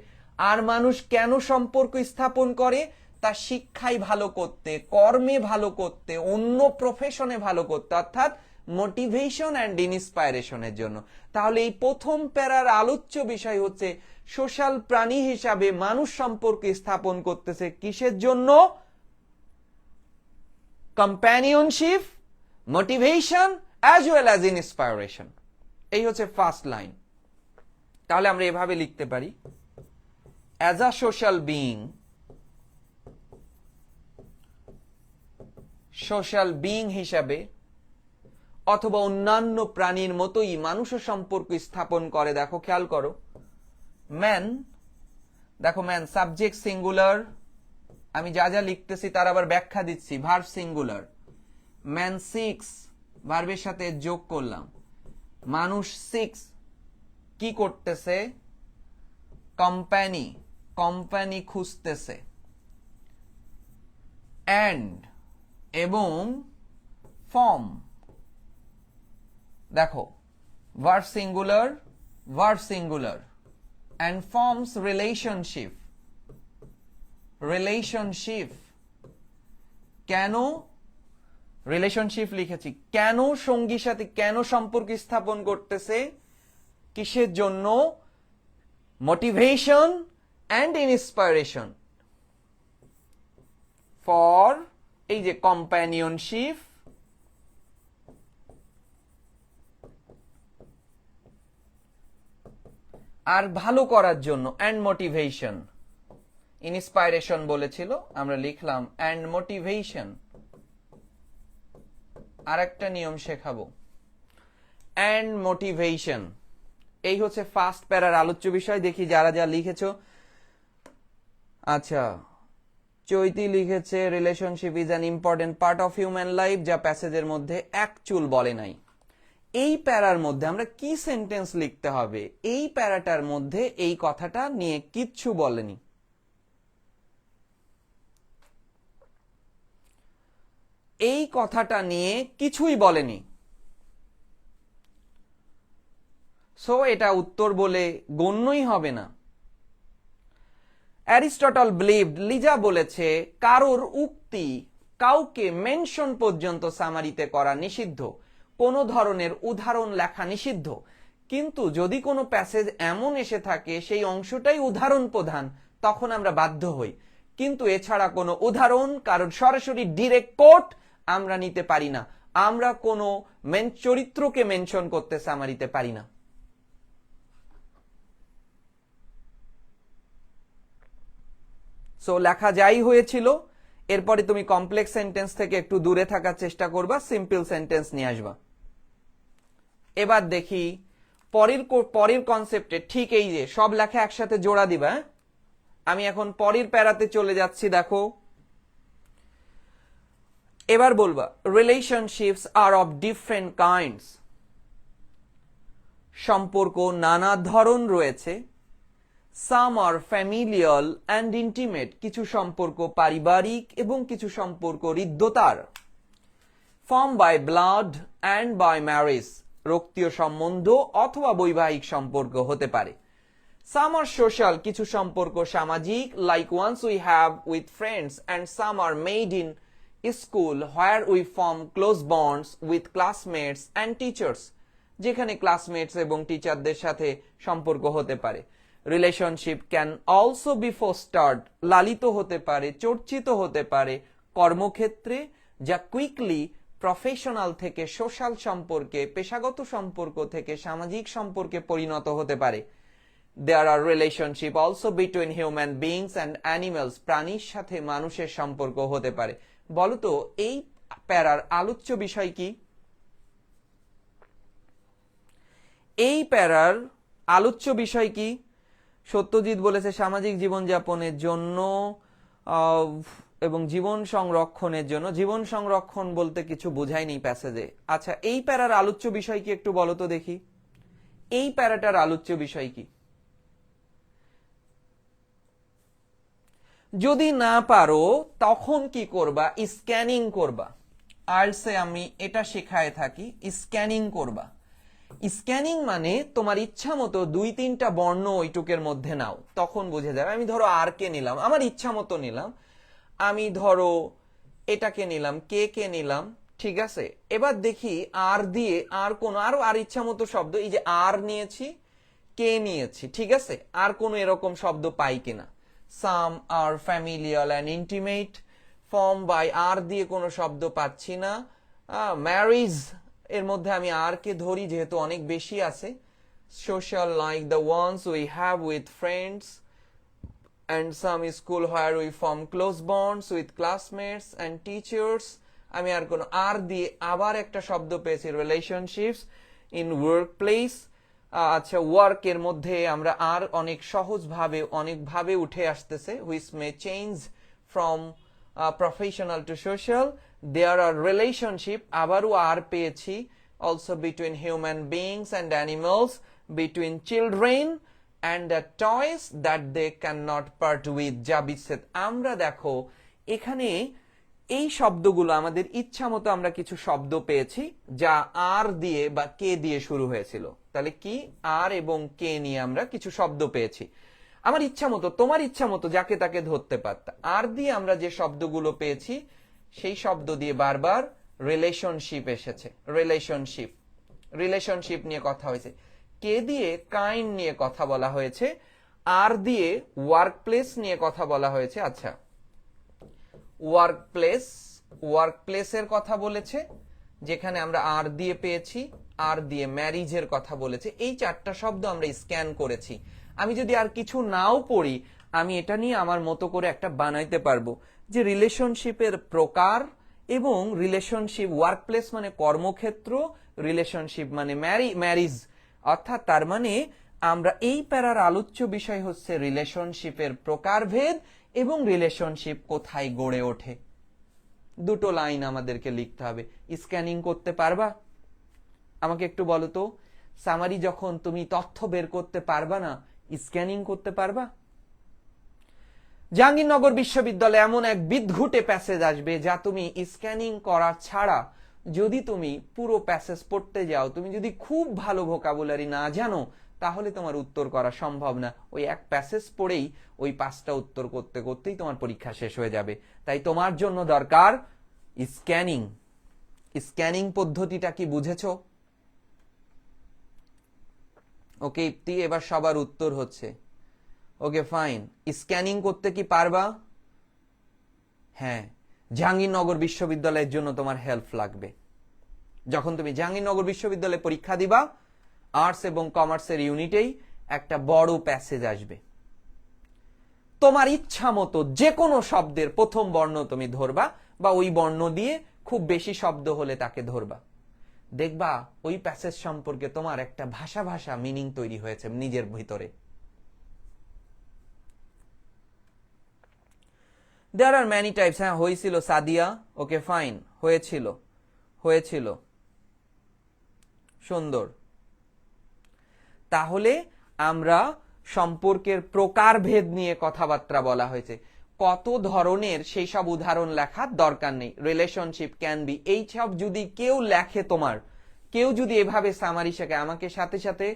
আর মানুষ কেন সম্পর্ক স্থাপন করে? তা শিক্ষায় ভালো করতে, কর্মে ভালো করতে, অন্য প্রফেশনে ভালো করতে, অর্থাৎ মোটিভেশন অ্যান্ড ইন্সপাইরেশনের জন্য। তাহলে এই প্রথম প্যারার আলোচ্য বিষয় হচ্ছে সোশ্যাল প্রাণী হিসাবে মানুষ সম্পর্ক স্থাপন করতেছে কিসের জন্য? Companionship, motivation as well as inspiration. এই হচ্ছে ফার্স্ট লাইন। তাহলে আমরা এভাবে লিখতে পারি, as a social being, social being হিসাবে অথবা অন্যান্য প্রাণীর মতোই মানুষও সম্পর্ক স্থাপন করে। দেখো, খেয়াল করো, ম্যান, দেখো ম্যান সাবজেক্ট সিঙ্গুলার, আমি যা যা লিখতেছি তার আবার ব্যাখ্যা দিচ্ছি। ভার্ব সিঙ্গুলার, ম্যান সিক্স, ভার্বের সাথে যোগ করলাম। মানুষ সিক্স কি করতেছে? কোম্পানি, কোম্পানি খুঁজতেছে। অ্যান্ড, এবং ফর্ম, দেখো verb singular, verb singular, and forms relationship, relationship. কেন রিলেশনশিপ লিখেছি? কেন সঙ্গীর সাথে কেন সম্পর্ক স্থাপন করতেছে? কিসের জন্য? মোটিভেশন অ্যান্ড ইন্সপাইরেশন, ফর এই যে কম্প্যানিয়নশিপ, আর ভালো করার জন্য, অ্যান্ড মোটিভেশন। ইন্সপাইরেশন বলেছিল, আমরা লিখলাম অ্যান্ড মোটিভেশন। আর একটা নিয়ম শেখাবো, অ্যান্ড মোটিভেশন। এই হচ্ছে ফার্স্ট প্যারার আলোচ্য বিষয়। দেখি যারা যা লিখেছো। আচ্ছা, চৈতি লিখেছে relationship is an important part of human life, যা প্যাসেজের মধ্যে এক চুল বলে নাই। এই প্যারার মধ্যে আমরা কি সেন্টেন্স লিখতে হবে? এই প্যারাটার মধ্যে এই কথাটা নিয়ে কিচ্ছু বলেনি। এই কথাটা নিয়ে কিছুই বলেনি। সো এটা উত্তর বলে গণ্যই হবে না। অ্যারিস্টটল বিলিভড, লিজা বলেছে, কারোর উক্তি কাউকে মেনশন পর্যন্ত সামারিতে করা নিষিদ্ধ, কোনো ধরনের উদাহরণ লেখা নিষিদ্ধ, কিন্তু যদি কোনো প্যাসেজ এমন এসে থাকে সেই অংশটাই উদাহরণ প্রধান, তখন আমরা বাধ্য হই। কিন্তু এছাড়া কোনো উদাহরণ, কারোর সরাসরি ডিরেক্ট কোট আমরা নিতে পারি না। আমরা কোনো চরিত্রকে মেনশন করতে সামারিতে পারি না। সো লেখা যাই হয়েছিল, এরপরে তুমি কমপ্লেক্স সেন্টেন্স থেকে একটু দূরে থাকার চেষ্টা করবা, সিম্পল সেন্টেন্স নিয়ে আসবা। এবার দেখি পরের কনসেপ্টে ঠিক এই যে সব লেখা একসাথে জোড়া দিবা। আমি এখন পরের প্যারাতে চলে যাচ্ছি, দেখো। এবার বলবা relationships are of different kinds, সম্পর্ক নানা ধরন রয়েছে। Some are familial and intimate, কিছু সম্পর্ক পারিবারিক এবং কিছু সম্পর্ক হৃদ্যতার। Form by blood and by marriage, রক্তীয় সম্বন্ধ অথবা বৈবাহিক সম্পর্ক হতে পারে। সাম আর সোশ্যাল, কিছু সম্পর্ক সামাজিক, like ones we have with friends, and some are made in school where we form close bonds with classmates and teachers, যেখানে ক্লাসমেটস এবং টিচারদের সাথে সম্পর্ক হতে পারে। Relationship can also be fostered, লালিত হতে পারে, চর্চিত হতে পারে কর্মক্ষেত্রে, যা কুইকলি প্রফেশনাল থেকে সোশ্যাল সম্পর্কে, পেশাগত সম্পর্ক থেকে সামাজিক সম্পর্কে পরিণত হতে পারে। There are relationship also between human beings and animals, প্রাণীর সাথে মানুষের সম্পর্ক হতে পারে। বলতো এই প্যারার আলোচ্য বিষয় কি? এই প্যারার আলোচ্য বিষয় কি? সত্যজিৎ বলেছে সামাজিক জীবনযাপনের জন্য এবং জীবন সংরক্ষণের জন্য। জীবন সংরক্ষণ বলতে কিছু বোঝায়নি প্যাসেজে। আচ্ছা, এই প্যারার আলোচ্য বিষয় কি একটু বলো তো দেখি। এই প্যারাটার আলোচ্য বিষয় কি? যদি না পারো তখন কি করবা? স্ক্যানিং করবা। আর্টসে আমি এটা শেখায় থাকি, স্ক্যানিং করবা। স্ক্যানিং মানে তোমার ইচ্ছা মতো 2-3টা বর্ণ ওইটুকের মধ্যে নাও, তখন বুঝে যাবে। আমি ধরো আর কে নিলাম, আমার ইচ্ছা মতো নিলাম। আমি ধরো এটাকে নিলাম, কে কে নিলাম, ঠিক আছে। এবার দেখি আর দিয়ে আর কোন আরো আর ইচ্ছা মতো শব্দ, এই যে আর নিয়েছি, কে নিয়েছি, ঠিক আছে, আর কোন এরকম শব্দ পাই কিনা। Some are familial and intimate, form by আর দিয়ে কোনো শব্দ পাচ্ছি না। ম্যারিজ, এর মধ্যে আমি আর কে ধরি যেহেতু অনেক বেশি আছে। Social, like the ones we have with friends, and some school where we form close bonds with classmates and teachers। আমি আর কোন আর দিয়ে আবার একটা শব্দ পেয়েছি, রিলেশনশিপস ইন ওয়ার্ক প্লেস। আচ্ছা, ওয়ার্ক এর মধ্যে আমরা আর অনেক সহজভাবে অনেকভাবে উঠে আসতেছে, which may change from professional to social. There are relationship, আবারও আর পেয়েছি, also between human beings and animals, between children and the toys that they cannot part with, যা বিচ্ছেদ। আমরা দেখো এখানে এই শব্দগুলো আমাদের ইচ্ছা মতো আমরা কিছু শব্দ পেয়েছি যা আর দিয়ে বা কে দিয়ে শুরু হয়েছিল। তাহলে কি আর এবং কে নিয়ে আমরা কিছু শব্দ পেয়েছি। আমার ইচ্ছা মতো, তোমার ইচ্ছা মতো যাকে তাকে ধরতে পারতা। আর দিয়ে আমরা যে শব্দগুলো পেয়েছি সেই শব্দ দিয়ে বারবার রিলেশনশিপ এসেছে। রিলেশনশিপ নিয়ে কথা হয়েছে। কে দিয়ে কাইন্ড নিয়ে কথা বলা হয়েছে। আর দিয়ে ওয়ার্ক প্লেস নিয়ে কথা বলা হয়েছে। আচ্ছা, ওয়ার্ক প্লেসের কথা বলেছে, যেখানে আমরা আর দিয়ে পেয়েছি। আর দিয়ে ম্যারিজের কথা বলেছে। এই 4টা শব্দ আমরা স্ক্যান করেছি। আমি যদি আর কিছু নাও পড়ি, আমি এটা নিয়ে আমার মতো করে একটা বানাইতে পারবো যে রিলেশনশিপের প্রকার এবং রিলেশনশিপ, ওয়ার্ক প্লেস মানে কর্মক্ষেত্র, রিলেশনশিপ মানে ম্যারিজ। অর্থাৎ তার মানে আমরা এই প্যারার আলোচ্য বিষয় হচ্ছে রিলেশনশিপের প্রকারভেদ এবং রিলেশনশিপ কোথায় গড়ে ওঠে। দুটো লাইন আমাদেরকে লিখতে হবে। স্ক্যানিং করতে পারবা? আমাকে একটু বলো তো, সামারি যখন তুমি তথ্য বের করতে পারবা না, স্ক্যানিং করতে পারবা? জাহাঙ্গীরনগর বিশ্ববিদ্যালয়ে এমন এক বিদঘুটে প্যাসেজ আসবে যা তুমি স্ক্যানিং করা ছাড়া যদি তুমি পুরো প্যাসেজ পড়তে যাও, তুমি যদি খুব ভালো ভোকাবুলারি না জানো, তাহলে তোমার উত্তর করা সম্ভব না। ওই এক প্যাসেজ পড়েই ওই 5টা উত্তর করতে করতেই তোমার পরীক্ষা শেষ হয়ে যাবে। তাই তোমার জন্য দরকার স্ক্যানিং। স্ক্যানিং পদ্ধতিটা কি বুঝেছো? ওকে ইপ্তি, এবার সবার উত্তর হচ্ছে ওকে ফাইন। স্ক্যানিং করতে কি পারবা? হ্যাঁ, জাহাঙ্গীরনগর বিশ্ববিদ্যালয়ের জন্য তোমার হেল্প লাগবে। যখন তুমি জাহাঙ্গীরনগর বিশ্ববিদ্যালয়ে পরীক্ষা দিবা, আর্টস এবং কমার্সের ইউনিটেই একটা বড় প্যাসেজ আসবে। তোমার ইচ্ছা মতো যে কোনো শব্দের প্রথম বর্ণ তুমি ধরবা, বা ওই বর্ণ দিয়ে খুব বেশি শব্দ হলে তাকে ধরবা। দেখবা ওই প্যাসেজ সম্পর্কে তোমার একটা ভাষা ভাষা মিনিং তৈরি হয়েছে নিজের ভিতরে। There are many types. হ্যাঁ হয়েছিল সাদিয়া, ওকে ফাইন, হয়েছিল সুন্দর। তাহলে আমরা সম্পর্কের প্রকারভেদ নিয়ে কথাবার্তা বলা হয়েছে। কত ধরনের সেই সব উদাহরণ লেখার দরকার নেই। রিলেশনশিপ, ক্যান বি, এই সব যদি কেউ লেখে, তোমার কেউ যদি এভাবে সামারি শেখে, আমাকে সাথে সাথে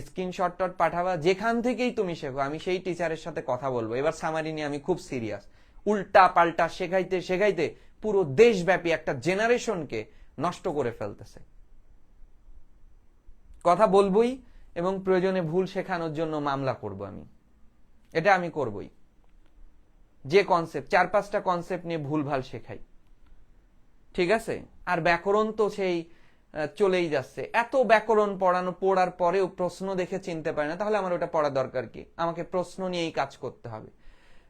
স্ক্রিনশট পাঠাবা, যেখান থেকেই তুমি শেখো, আমি সেই টিচারের সাথে কথা বলবো। এবার সামারি নিয়ে আমি খুব সিরিয়াস। উল্টা পাল্টা শেখাইতে শেখাইতে পুরো দেশব্যাপী একটা জেনারেশনকে নষ্ট করে ফেলতেছে। কথা বলবোই এবং প্রয়োজনে ভুল শেখানোর জন্য মামলা করব। এটা আমি করবই। যে কনসেপ্ট, 4-5টা কনসেপ্ট নিয়ে ভুলভাল শেখাই, ঠিক আছে? আর ব্যাকরণ তো সেই চলেই যাচ্ছে। এত ব্যাকরণ পড়ার পরেও প্রশ্ন দেখে চিনতে পারে না, তাহলে আমার ওটা পড়া দরকার কি? আমাকে প্রশ্ন নিয়েই কাজ করতে হবে।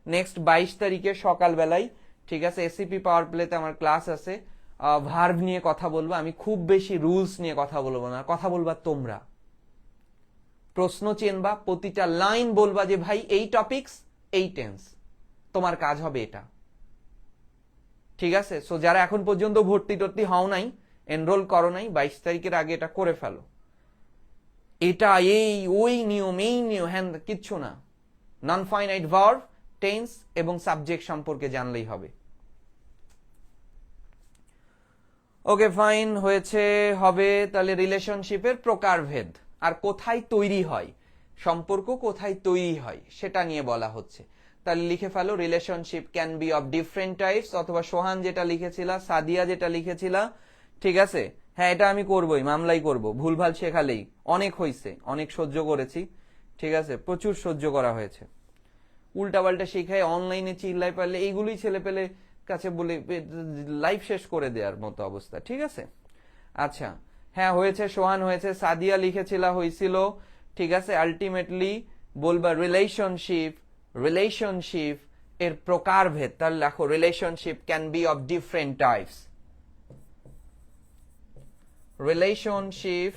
নেক্সট 22 তারিখে সকালবেলায়, ঠিক আছে, এসিপি পাওয়ার প্লেতে আমার ক্লাস আছে। ভার্ব নিয়ে কথা বলবো আমি, খুব বেশি রুলস নিয়ে কথা বলবো না। কথা বলবা তোমরা, প্রশ্ন চিনবা, প্রতিটা লাইন বলবা যে ভাই এই টপিকস, এই টেন্স, তোমার কাজ হবে এটা, ঠিক আছে? সো যারা এখন পর্যন্ত ভর্তি হও নাই, এনরোল করো নাই, 22 তারিখের আগে এটা করে ফেলো। এটা এই ওই নিয়ম, এই নিয়ম, হ্যাঁ, কিচ্ছু না। নন ফাইনাইট ভার্ব, টেন্স এবং সাবজেক্ট সম্পর্কে জানলেই হবে। ওকে ফাইন, হবে। তাহলে রিলেশনশিপের প্রকারভেদ আর কোথায় তৈরি হয়, সম্পর্ক কোথায় তৈরি হয় সেটা নিয়ে বলা হচ্ছে। তাহলে লিখে ফেলো, relationship can be of different types, অথবা সোহান যেটা লিখেছিলা, সাদিয়া যেটা লিখেছিলা, ঠিক আছে? হ্যাঁ, এটা আমি করবই, মামলাই করব ভুলভাল শেখালেই। অনেক হয়েছে, অনেক সহ্য করেছি, ঠিক আছে, প্রচুর সহ্য করা হয়েছে। উল্টাপাল্টা শিখায় অনলাইনে চিল্লাই পারলে এইগুলোই ছেলে পেলে কাছে বলে লাইফ শেষ করে দেওয়ার মতো অবস্থা, ঠিক আছে? আচ্ছা, হ্যাঁ হয়েছে, সোহান হয়েছে, সাদিয়া লিখেছিলা হয়েছিল, ঠিক আছে? আলটিমেটলি বলবা রিলেশনশিপ এর প্রকারভেদ। তাহলে লেখো, relationship can be of different types. Relationship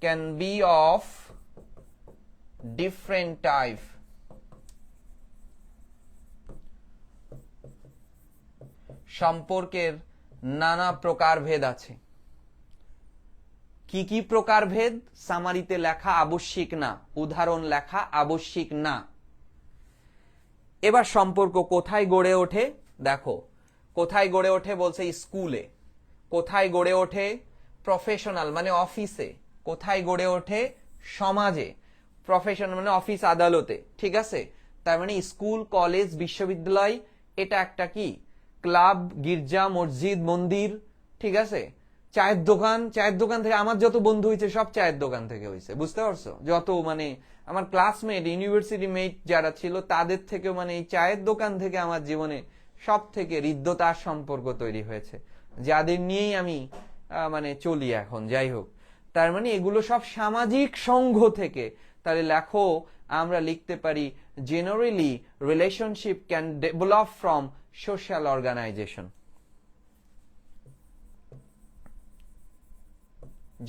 can be of different type. সম্পর্কের নানা প্রকারভেদ আছে। কি কি প্রকারভেদ? সামারিতে লেখা আবশ্যিক না, উদাহরণ লেখা আবশ্যিক না। এবার সম্পর্ক কোথায় গড়ে ওঠে দেখো। কোথায় গড়ে ওঠে বলছে স্কুলে, কোথায় গড়ে ওঠে প্রফেশনাল মানে অফিসে, কোথায় গড়ে ওঠে সমাজে, প্রফেশনাল মানে অফিস আদালতে, ঠিক আছে? তার মানে স্কুল, কলেজ, বিশ্ববিদ্যালয় এটা একটা কি ক্লাব, গির্জা, মসজিদ, মন্দির, ঠিক আছে? চায়ের দোকান থেকে আমার যত বন্ধু হয়েছে সব চায়ের দোকান থেকে হয়েছে, বুঝতে পারছো? যত মানে আমার ক্লাসমেট, ইউনিভার্সিটি মেট যারা ছিল তাদের থেকে, মানে এই চায়ের দোকান থেকে আমার জীবনে সব থেকে হৃদ্যতার সম্পর্ক তৈরি হয়েছে, যাদের নিয়েই আমি মানে চলি এখন। যাই হোক, তার মানে এগুলো সব সামাজিক সংঘ থেকে। তাহলে লেখো, আমরা লিখতে পারি generally relationship can develop from social organization.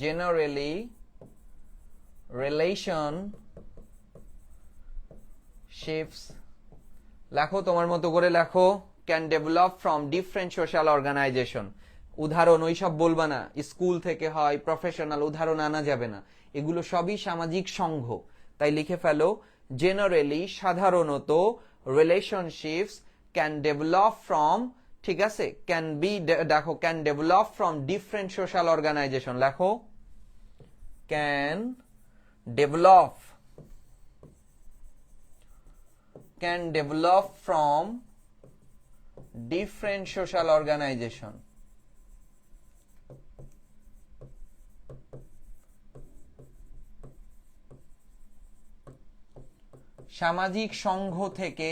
Generally relationships, লেখো তোমার মতো করে লেখো, can develop from different social organization. উদাহরণ ওইসব বলবা না, স্কুল থেকে হয়, প্রফেশনাল, উদাহরণ আনা যাবে না, এগুলো সবই সামাজিক সংঘ। তাই লিখে ফেলো, জেনারেলি সাধারণত রিলেশনশিপস ক্যান ডেভেলপ ফ্রম, ঠিক আছে, ক্যান বি, দেখো can develop from different social organization, লেখো can develop, can develop from different social organization. সামাজিক সংঘ থেকে,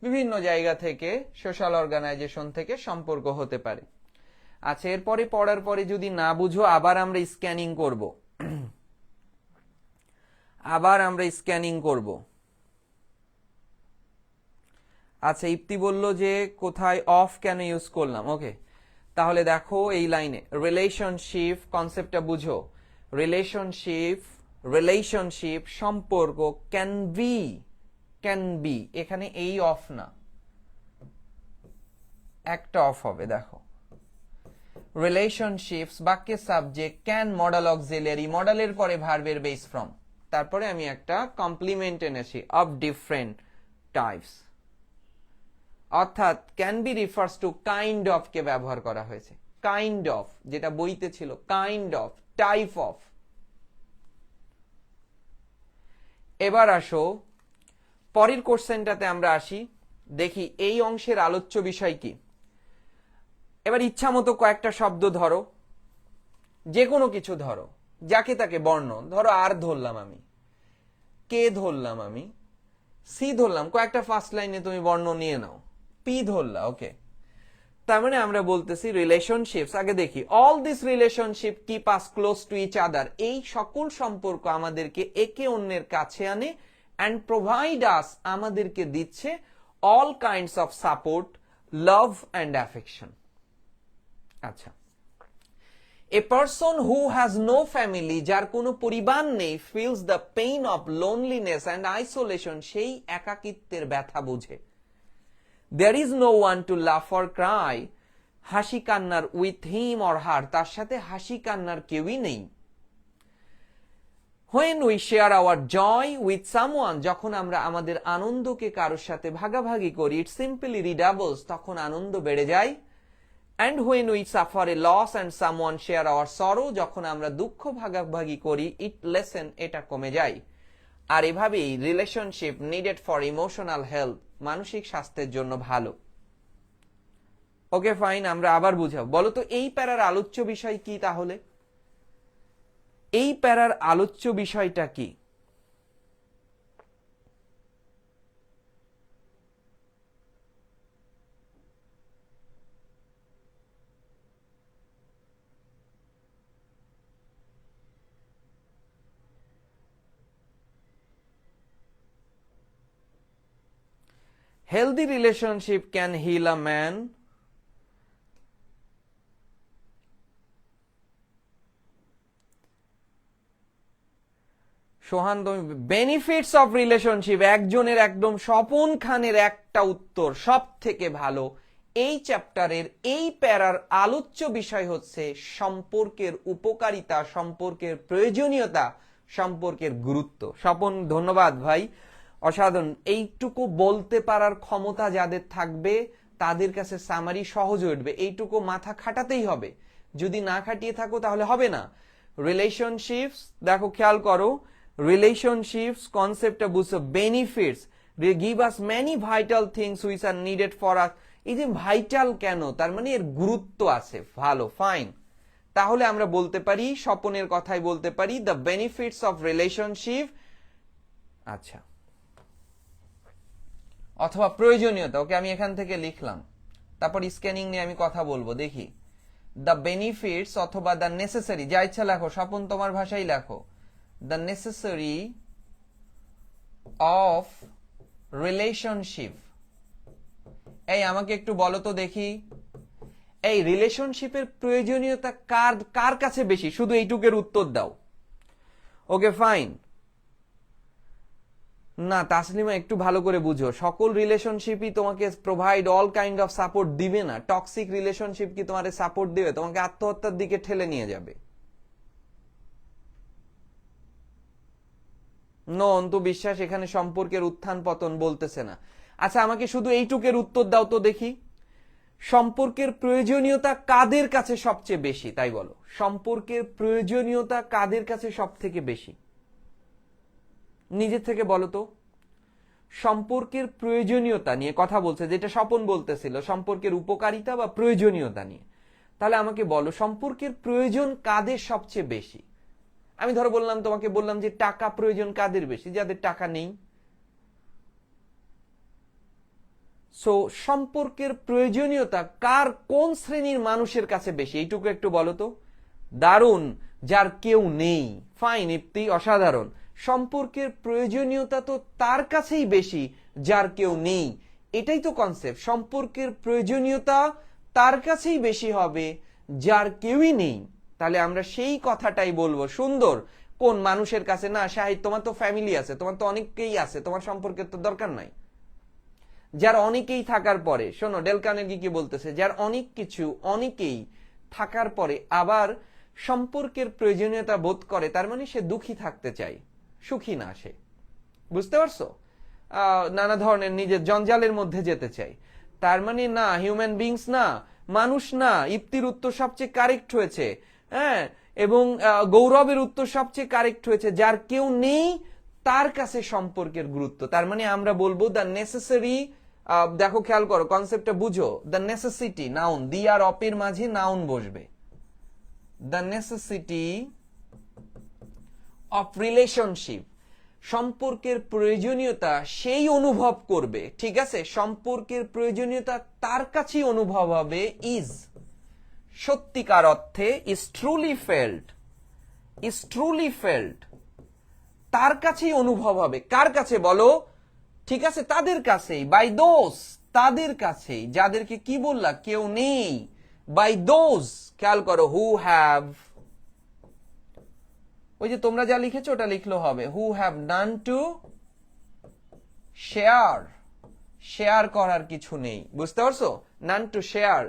বিভিন্ন জায়গা থেকে, সোশ্যাল অর্গানাইজেশন থেকে সম্পর্ক হতে পারে। আচ্ছা, এরপরে পড়ার পরে যদি না বুঝো আবার আমরা স্ক্যানিং করব, আবার আমরা স্ক্যানিং করব। আচ্ছা, ইপ্তি বলল যে কোথায় অফ কেন ইউজ করলাম। ওকে, তাহলে দেখো এই লাইনে রিলেশনশিপ কনসেপ্টটা বুঝো। রিলেশনশিপ, রিলেশনশিপ সম্পর্ক ক্যান বি, ক্যান বি, এখানে এই অফ না, একটা অফ হবে। দেখো রিলেশনশিপস বাক্যের সাবজেক্ট, ক্যান মডেল অক্সিলারি, মডেলের পরে ভার্বের বেস ফ্রম, তারপরে আমি একটা কমপ্লিমেন্ট এনেছি অফ ডিফারেন্ট টাইপস, অর্থাৎ can be refers to kind of কে ব্যবহার করা হয়েছে। কাইন্ড অফ যেটা বইতে ছিল, কাইন্ড অফ, টাইপ অফ। এবার আসো পরের কোশ্চেনটাতে আমরা আসি, দেখি এই অংশের আলোচ্য বিষয় কি। এবার ইচ্ছা মতো কয়েকটা শব্দ ধরো, যে কোনো কিছু ধরো, যাকে তাকে বর্ণ ধরো, আর ধরলাম আমি, কে ধরলাম আমি, সি ধরলাম, কয়েকটা ফার্স্ট লাইনে তুমি বর্ণ নিয়ে নাও, পি ধরলা। ওকে, তার মানে আমরা বলতেছি রিলেশনশিপস, আগে দেখি all this relationship keep us close to each other, এই সকল সম্পর্ক আমাদেরকে একে অন্যের কাছে আনে, অ্যান্ড প্রোভাইড আস, আমাদেরকে দিচ্ছে all kinds of support, love and affection. আচ্ছা, a person who has no family, যার কোনো পরিবার নেই, feels the pain of loneliness and isolation, সেই একাকিত্বের ব্যথা বুঝে। There is no one to laugh or cry, হাসি কান্নার with him or her, তার সাথে হাসি কান্নার কেউই নেই। When we share our joy with someone, যখন আমরা আমাদের আনন্দকে কারোর সাথে ভাগাভাগি করি, it simply redoubles, তখন আনন্দ বেড়ে যায়। And when we suffer a loss and someone share our sorrow, যখন আমরা দুঃখ ভাগাভাগি করি, it lessen, এটা কমে যায়। আর এভাবেই relationship needed for emotional health, মানসিক স্বাস্থ্যের জন্য ভালো। ওকে ফাইন, আমরা আবার বুঝাবো। বলো তো এই প্যারার আলোচ্য বিষয় কি তাহলে? এই প্যারার আলোচ্য বিষয়টা কি? Healthy relationship can heal a man. সোহান, তুমি বেনিফিটস অফ রিলেশনশিপ, একজনের একদম স্বপন খানের একটা উত্তর, সব থেকে ভালো। এই চ্যাপ্টারের এই প্যারার আলোচ্য বিষয় হচ্ছে সম্পর্কের উপকারিতা, সম্পর্কের প্রয়োজনীয়তা, সম্পর্কের গুরুত্ব। স্বপন, ধন্যবাদ ভাই, অসাধারণ। এইটুকু বলতে পারার ক্ষমতা যাদের থাকবে তাদের কাছে সামারি সহজ উঠবে, এইটুকু মাথা খাটাতেই হবে। যদি না খাটিয়ে থাকো তাহলে হবে না। রিলেশনশিপস, দেখো খেয়াল করো, রিলেশনশিপস কনসেপ্টটা বুঝছো, benefits give us many vital things which are needed for us. এই যে ভাইটাল কেন, তার মানে এর গুরুত্ব আছে, ভালো, ফাইন। তাহলে আমরা বলতে পারি, স্বপনের কথাই বলতে পারি, দ্য বেনিফিটস অফ রিলেশনশিপ, আচ্ছা, অথবা প্রয়োজনীয়তা। ওকে, আমি এখান থেকে লিখলাম, তারপর স্ক্যানিং নিয়ে আমি কথা বলবো। দেখি দ্য বেনিফিটস অথবা দ্য নেসেসারি, যা ইচ্ছা লেখো, স্বপন তোমার ভাষাই লেখো। The necessary of relationship. এই আমাকে একটু বলো তো দেখি, এই রিলেশনশিপের প্রয়োজনীয়তা কার কার কাছে বেশি? শুধু এইটুকের উত্তর দাও। Okay fine. না তাসলিমা, একটু ভালো করে বুঝো, সকল রিলেশনশিপই তোমাকে provide all kind of support দিবে না। টক্সিক রিলেশনশিপ কি তোমার সাপোর্ট দিবে? তোমাকে আত্মহত্যার দিকে ঠেলে নিয়ে যাবে। নো, অন্তু বিশ্বাস এখানে সম্পর্কের উত্থান পতন বলতেছে না। আচ্ছা আমাকে শুধু এইটুকের উত্তর দাও তো দেখি, সম্পর্কের প্রয়োজনীয়তা কাদের কাছে সবচেয়ে বেশি তাই বলো, সম্পর্কের প্রয়োজনীয়তা কাদের কাছে সব থেকে বেশি, নিজের থেকে বলো তো। সম্পর্কের প্রয়োজনীয়তা নিয়ে কথা বলছে, যেটা স্বপন বলতেছিল সম্পর্কের উপকারিতা বা প্রয়োজনীয়তা নিয়ে, তাহলে আমাকে বলো সম্পর্কের প্রয়োজন কাদের সবচেয়ে বেশি। আমি ধরো বললাম, তোমাকে বললাম যে টাকা প্রয়োজন কাদের বেশি, যাদের টাকা নেই। সো সম্পর্কের প্রয়োজনীয়তা কার, কোন শ্রেণীর মানুষের কাছে বেশি, এইটুকু একটু বলো তো। দারুণ, যার কেউ নেই। ফাইন ইপ্তি, অসাধারণ। সম্পর্কের প্রয়োজনীয়তা তো তার কাছেই বেশি যার কেউ নেই, এটাই তো কনসেপ্ট। সম্পর্কের প্রয়োজনীয়তা তার কাছেই বেশি হবে যার কেউই নেই। তাহলে আমরা সেই কথাটাই বলবো। সুন্দর, কোন মানুষের কাছে না। শাহিদ, তোমার তো ফ্যামিলি আছে, তোমার তো অনেকেই আছে, তোমার সম্পর্কের তো দরকার নাই। যার অনেকেই থাকার পরে, শোনো ডেল কার্নেগি কি বলতেছে, যার অনেক কিছু অনেকেই থাকার পরে আবার সম্পর্কের প্রয়োজনীয়তা বোধ করে, তার মানে সে দুঃখী থাকতে চায়, সুখী না সে। বুঝতে পারছো? নানা ধরনের নিজের জঞ্জালের মধ্যে যেতে চাই, তার মানে না হিউম্যান বিংস না, মানুষ না। ইপ্তির উত্তর সবচেয়ে কারেক্ট হয়েছে, হ্যাঁ, এবং গৌরবের উত্তর সবচেয়ে কারেক্ট হয়েছে, যার কেউ নেই তার কাছে সম্পর্কের গুরুত্ব। তার মানে আমরা বলবো দ্য নেসেসারি, দেখো খেয়াল করো কনসেপ্টটা বুঝো, দ্য নেসেসিটি নাউন, দি আর অপের মাঝে নাউন বসবে। দ্য নেসেসিটি অফ রিলেশনশিপ, সম্পর্কের প্রয়োজনীয়তা সেই অনুভব করবে, ঠিক আছে, সম্পর্কের প্রয়োজনীয়তা তার কাছেই অনুভব হবে, ইজ সত্যিকার অর্থে, is truly felt, is truly felt, তার কাছেই অনুভব হবে। কার কাছে বলো? ঠিক আছে, তাদের কাছেই, বাই দোজ, তাদের কাছেই যাদেরকে কি বললা কেউ নেই, বাই দোজ, খেয়াল করো, হু হ্যাভ, ওই যে তোমরা যা লিখেছো ওটা লিখলো হবে, who have done to share, share করার কিছু নেই, বুঝতে পারছো? নান টু শেয়ার,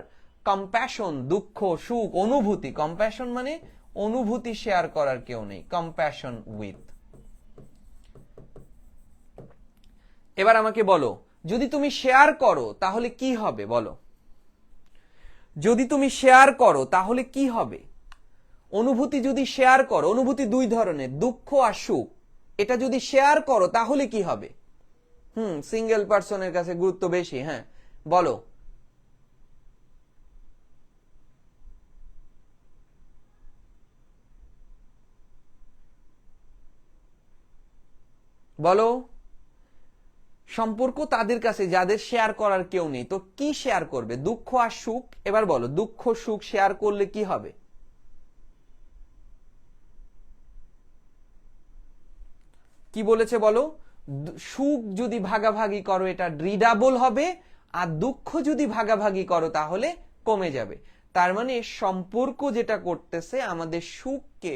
কম্প্যাশন, দুঃখ সুখ অনুভূতি, কম্প্যাশন মানে অনুভূতি শেয়ার করার কেউ নেই, কম্প্যাশন উইথ। এবার আমাকে বলো, যদি তুমি শেয়ার করো তাহলে কি হবে বলো, যদি তুমি শেয়ার করো তাহলে কি হবে? অনুভূতি যদি শেয়ার করো, অনুভূতি দুই ধরনের, দুঃখ আর সুখ, এটা যদি শেয়ার করো তাহলে কি হবে? সিঙ্গেল পার্সনের কাছে গুরুত্ব বেশি, হ্যাঁ বলো। বলো, সম্পর্ক তাদের কাছে যাদের শেয়ার করার কেউ নেই, তো কি শেয়ার করবে? দুঃখ আর সুখ। এবার বলো, দুঃখ সুখ শেয়ার করলে কি হবে? কি বলেছে বলো? সুখ যদি ভাগাভাগি করো এটা রিডাবল হবে, আর দুঃখ যদি ভাগাভাগি করো তাহলে কমে যাবে। তার মানে সম্পর্ক যেটা করতেছে আমাদের সুখকে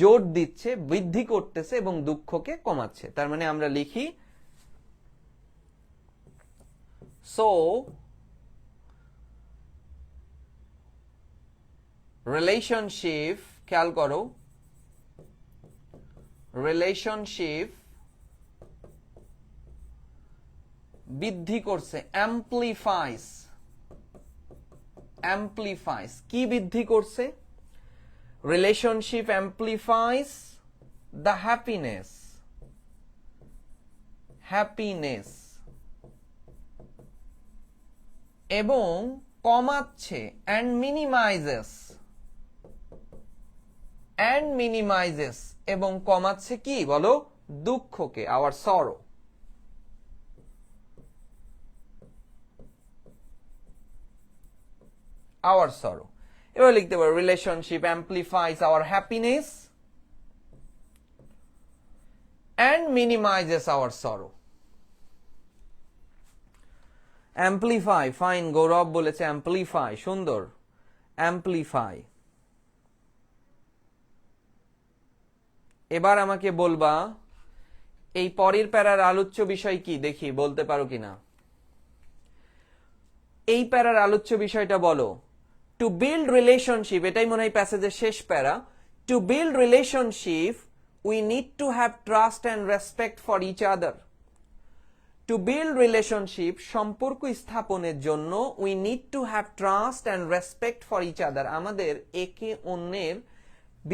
জোর দিচ্ছে, বৃদ্ধি করতেছে এবং দুঃখকে কমাচ্ছে। তার মানে আমরা লিখি, সো রিলেশনশিপ, খেয়াল করো, রিলেশনশিপ বৃদ্ধি করছে, অ্যাম্পলিফাইস, অ্যাম্পলিফাইস, কি বৃদ্ধি করছে? রিলেশনশিপ অ্যাম্পলিফাইস দ্য হ্যাপিনেস, হ্যাপিনেস, এবং কমাচ্ছে, অ্যান্ড মিনিমাইজেস, অ্যান্ড মিনিমাইজেস, এবং কমাচ্ছে কি বলো? দুঃখকে, আওয়ার সরো। আওয়ার সরো। এবার লিখতে পারো, relationship amplifies our happiness and minimizes our sorrow. Amplify, fine, Gourab বলেছে অ্যাম্পলিফাই, সুন্দর, অ্যাম্পলিফাই। এবার আমাকে বলবা এই পরের প্যারার আলোচ্য বিষয় কি, দেখি বলতে পারো কিনা। এই প্যারার আলোচ্য বিষয়টা বলো। টু বিল্ড রিলেশনশিপ, এটাই মনে হয় প্যাসেজের শেষ প্যারা। To build relationship we need to have trust and respect for each other. To build relationship, সম্পর্ক স্থাপনের জন্য we need to have trust and respect for each other. আমাদের একে অন্যের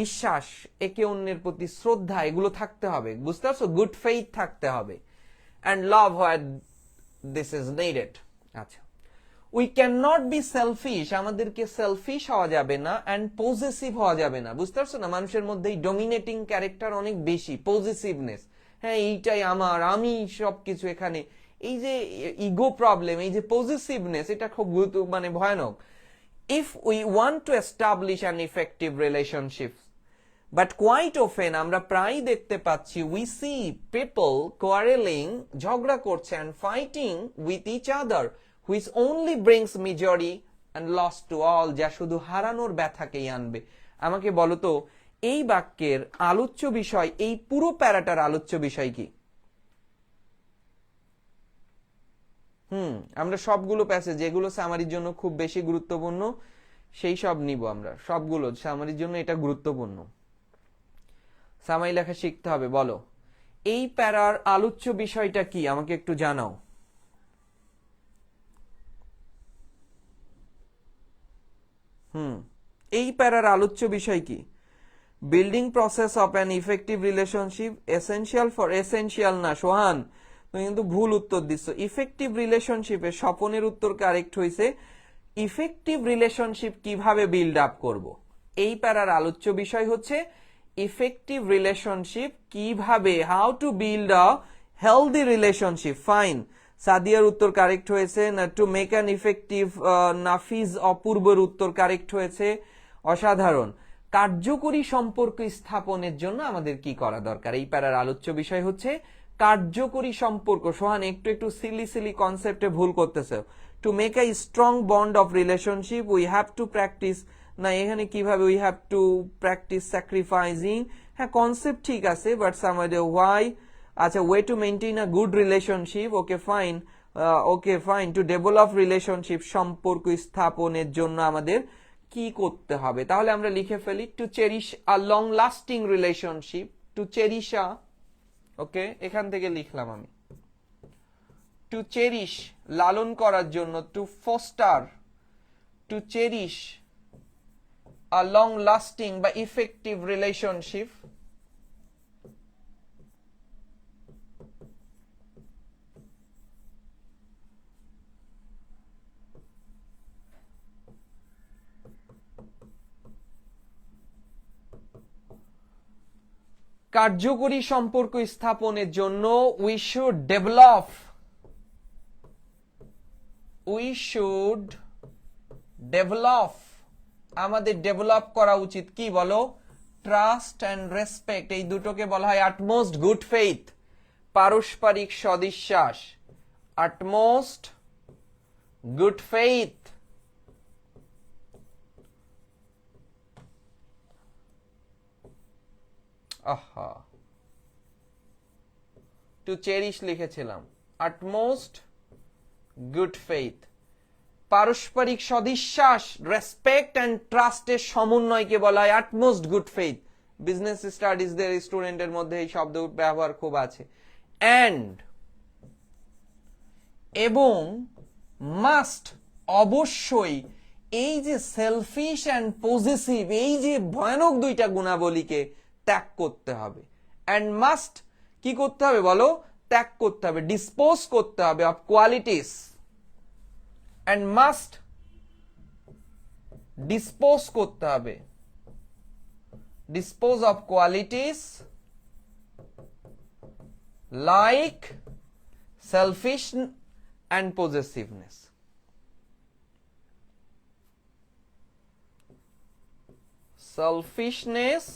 বিশ্বাস, একে অন্যের প্রতি শ্রদ্ধা এগুলো থাকতে হবে, বুঝতে পারছো? গুড ফেইথ থাকতে হবে, and love where this is needed. আচ্ছা, we cannot be selfish, আমাদেরকে সেলফিশ হওয়া যাবে না, and possessive হওয়া যাবে না, বুঝতে পারছো না? মানুষের মধ্যে এই ডমিনেটিং ক্যারেক্টার অনেক বেশি, পজেসিভনেস, হ্যাঁ এইটাই আমার, আমি সবকিছু এখানে, এই যে ইগো প্রবলেম, এই যে পজেসিভনেস, এটা খুব মানে ভয়ানক। If we want to establish an effective relationship, but quite often আমরা প্রায় দেখতে পাচ্ছি we see people quarreling, ঝগড়া করছে, and fighting with each other, which only brings misery and loss to all, যা শুধু হারানোর ব্যথাকেই আনবে। আমাকে বলো তো, এই বাক্যের আলোচ্য বিষয়, এই পুরো প্যারাটার আলোচ্য বিষয় কি? আমরা সবগুলো প্যাসেজ যেগুলো সামারির জন্য খুব বেশি গুরুত্বপূর্ণ সেই সব নিব আমরা, সবগুলো সামারির জন্য এটা গুরুত্বপূর্ণ। সামারি লেখা শিখতে হবে। বলো, এই প্যারার আলোচ্য বিষয়টা কি? আমাকে একটু জানাও। এই প্যারার আলোচ্য বিষয় কি? Building process of an effective relationship essential for, essential না সোহান, তুমি কিন্তু ভুল উত্তর দিচ্ছ। ইফেক্টিভ রিলেশনশিপে স্বপনের উত্তর কারেক্ট হয়েছে। ইফেক্টিভ রিলেশনশিপ কিভাবে বিল্ড আপ করব, এই প্যারার আলোচ্য বিষয় হচ্ছে ইফেক্টিভ রিলেশনশিপ কিভাবে, how to build a healthy relationship. Fine, সাদিয়ার উত্তর কারেক্ট হয়েছে। না, to make an effective, Nafiz অপূর্বর উত্তর কারেক্ট হয়েছে। অসাধারণ। কার্যকরী সম্পর্ক স্থাপনের জন্য আমাদের কি করা দরকার, এই প্যারার আলোচ্য বিষয় হচ্ছে কার্যকরী সম্পর্ক। সোহান একটু একটু সিলি কনসেপ্টে ভুল করতেছে। To make a strong bond of relationship we have to practice, না এখানে কিভাবে we have to practice sacrificing, হ্যাঁ কনসেপ্ট ঠিক আছে, বাট সামহাউ ওয়াই। আচ্ছা, way to maintain a good relationship, okay fine, okay fine. To develop relationship, সম্পর্ক স্থাপনের জন্য আমাদের কি করতে হবে? তাহলে আমরা লিখে ফেলি, to cherish a long lasting relationship, to cherish a, okay এখান থেকে লিখলাম আমি, টু চেরিশ লালন করার জন্য, to foster, to cherish a long lasting বা ইফেক্টিভ রিলেশনশিপ, কার্যকরী সম্পর্ক স্থাপনের জন্য উই শুড ডেভেলপ, আমাদের ডেভেলপ করা উচিত কি বলো? ট্রাস্ট অ্যান্ড রেসপেক্ট, এই দুটোকে বলা হয় আটমোস্ট গুড ফেইথ, পারস্পরিক সদিশ্বাস, আটমোস্ট গুড ফেইথ। আহা, টু চেরিশ লিখেছিলাম, আটমোস্ট গুড ফেইথ, পারস্পরিক সদিশ্বাস, রেসপেক্ট অ্যান্ড ট্রাস্টের সমন্বয়কে বলা হয় আটমোস্ট গুড ফেইথ। বিজনেস স্টাডিজদের স্টুডেন্টের মধ্যে এই শব্দ ব্যবহার খুব আছে। অ্যান্ড, এবং, মাস্ট, অবশ্যই, এই যে সেলফিশ অ্যান্ড পজেসিভ, এই যে ভয়ানক দুইটা গুণাবলীকে ত্যাগ করতে হবে। অ্যান্ড মাস্ট কি করতে হবে বলো? ত্যাগ করতে হবে, ডিসপোজ করতে হবে of qualities, and must dispose করতে হবে, dispose of qualities like selfish and possessiveness. Selfishness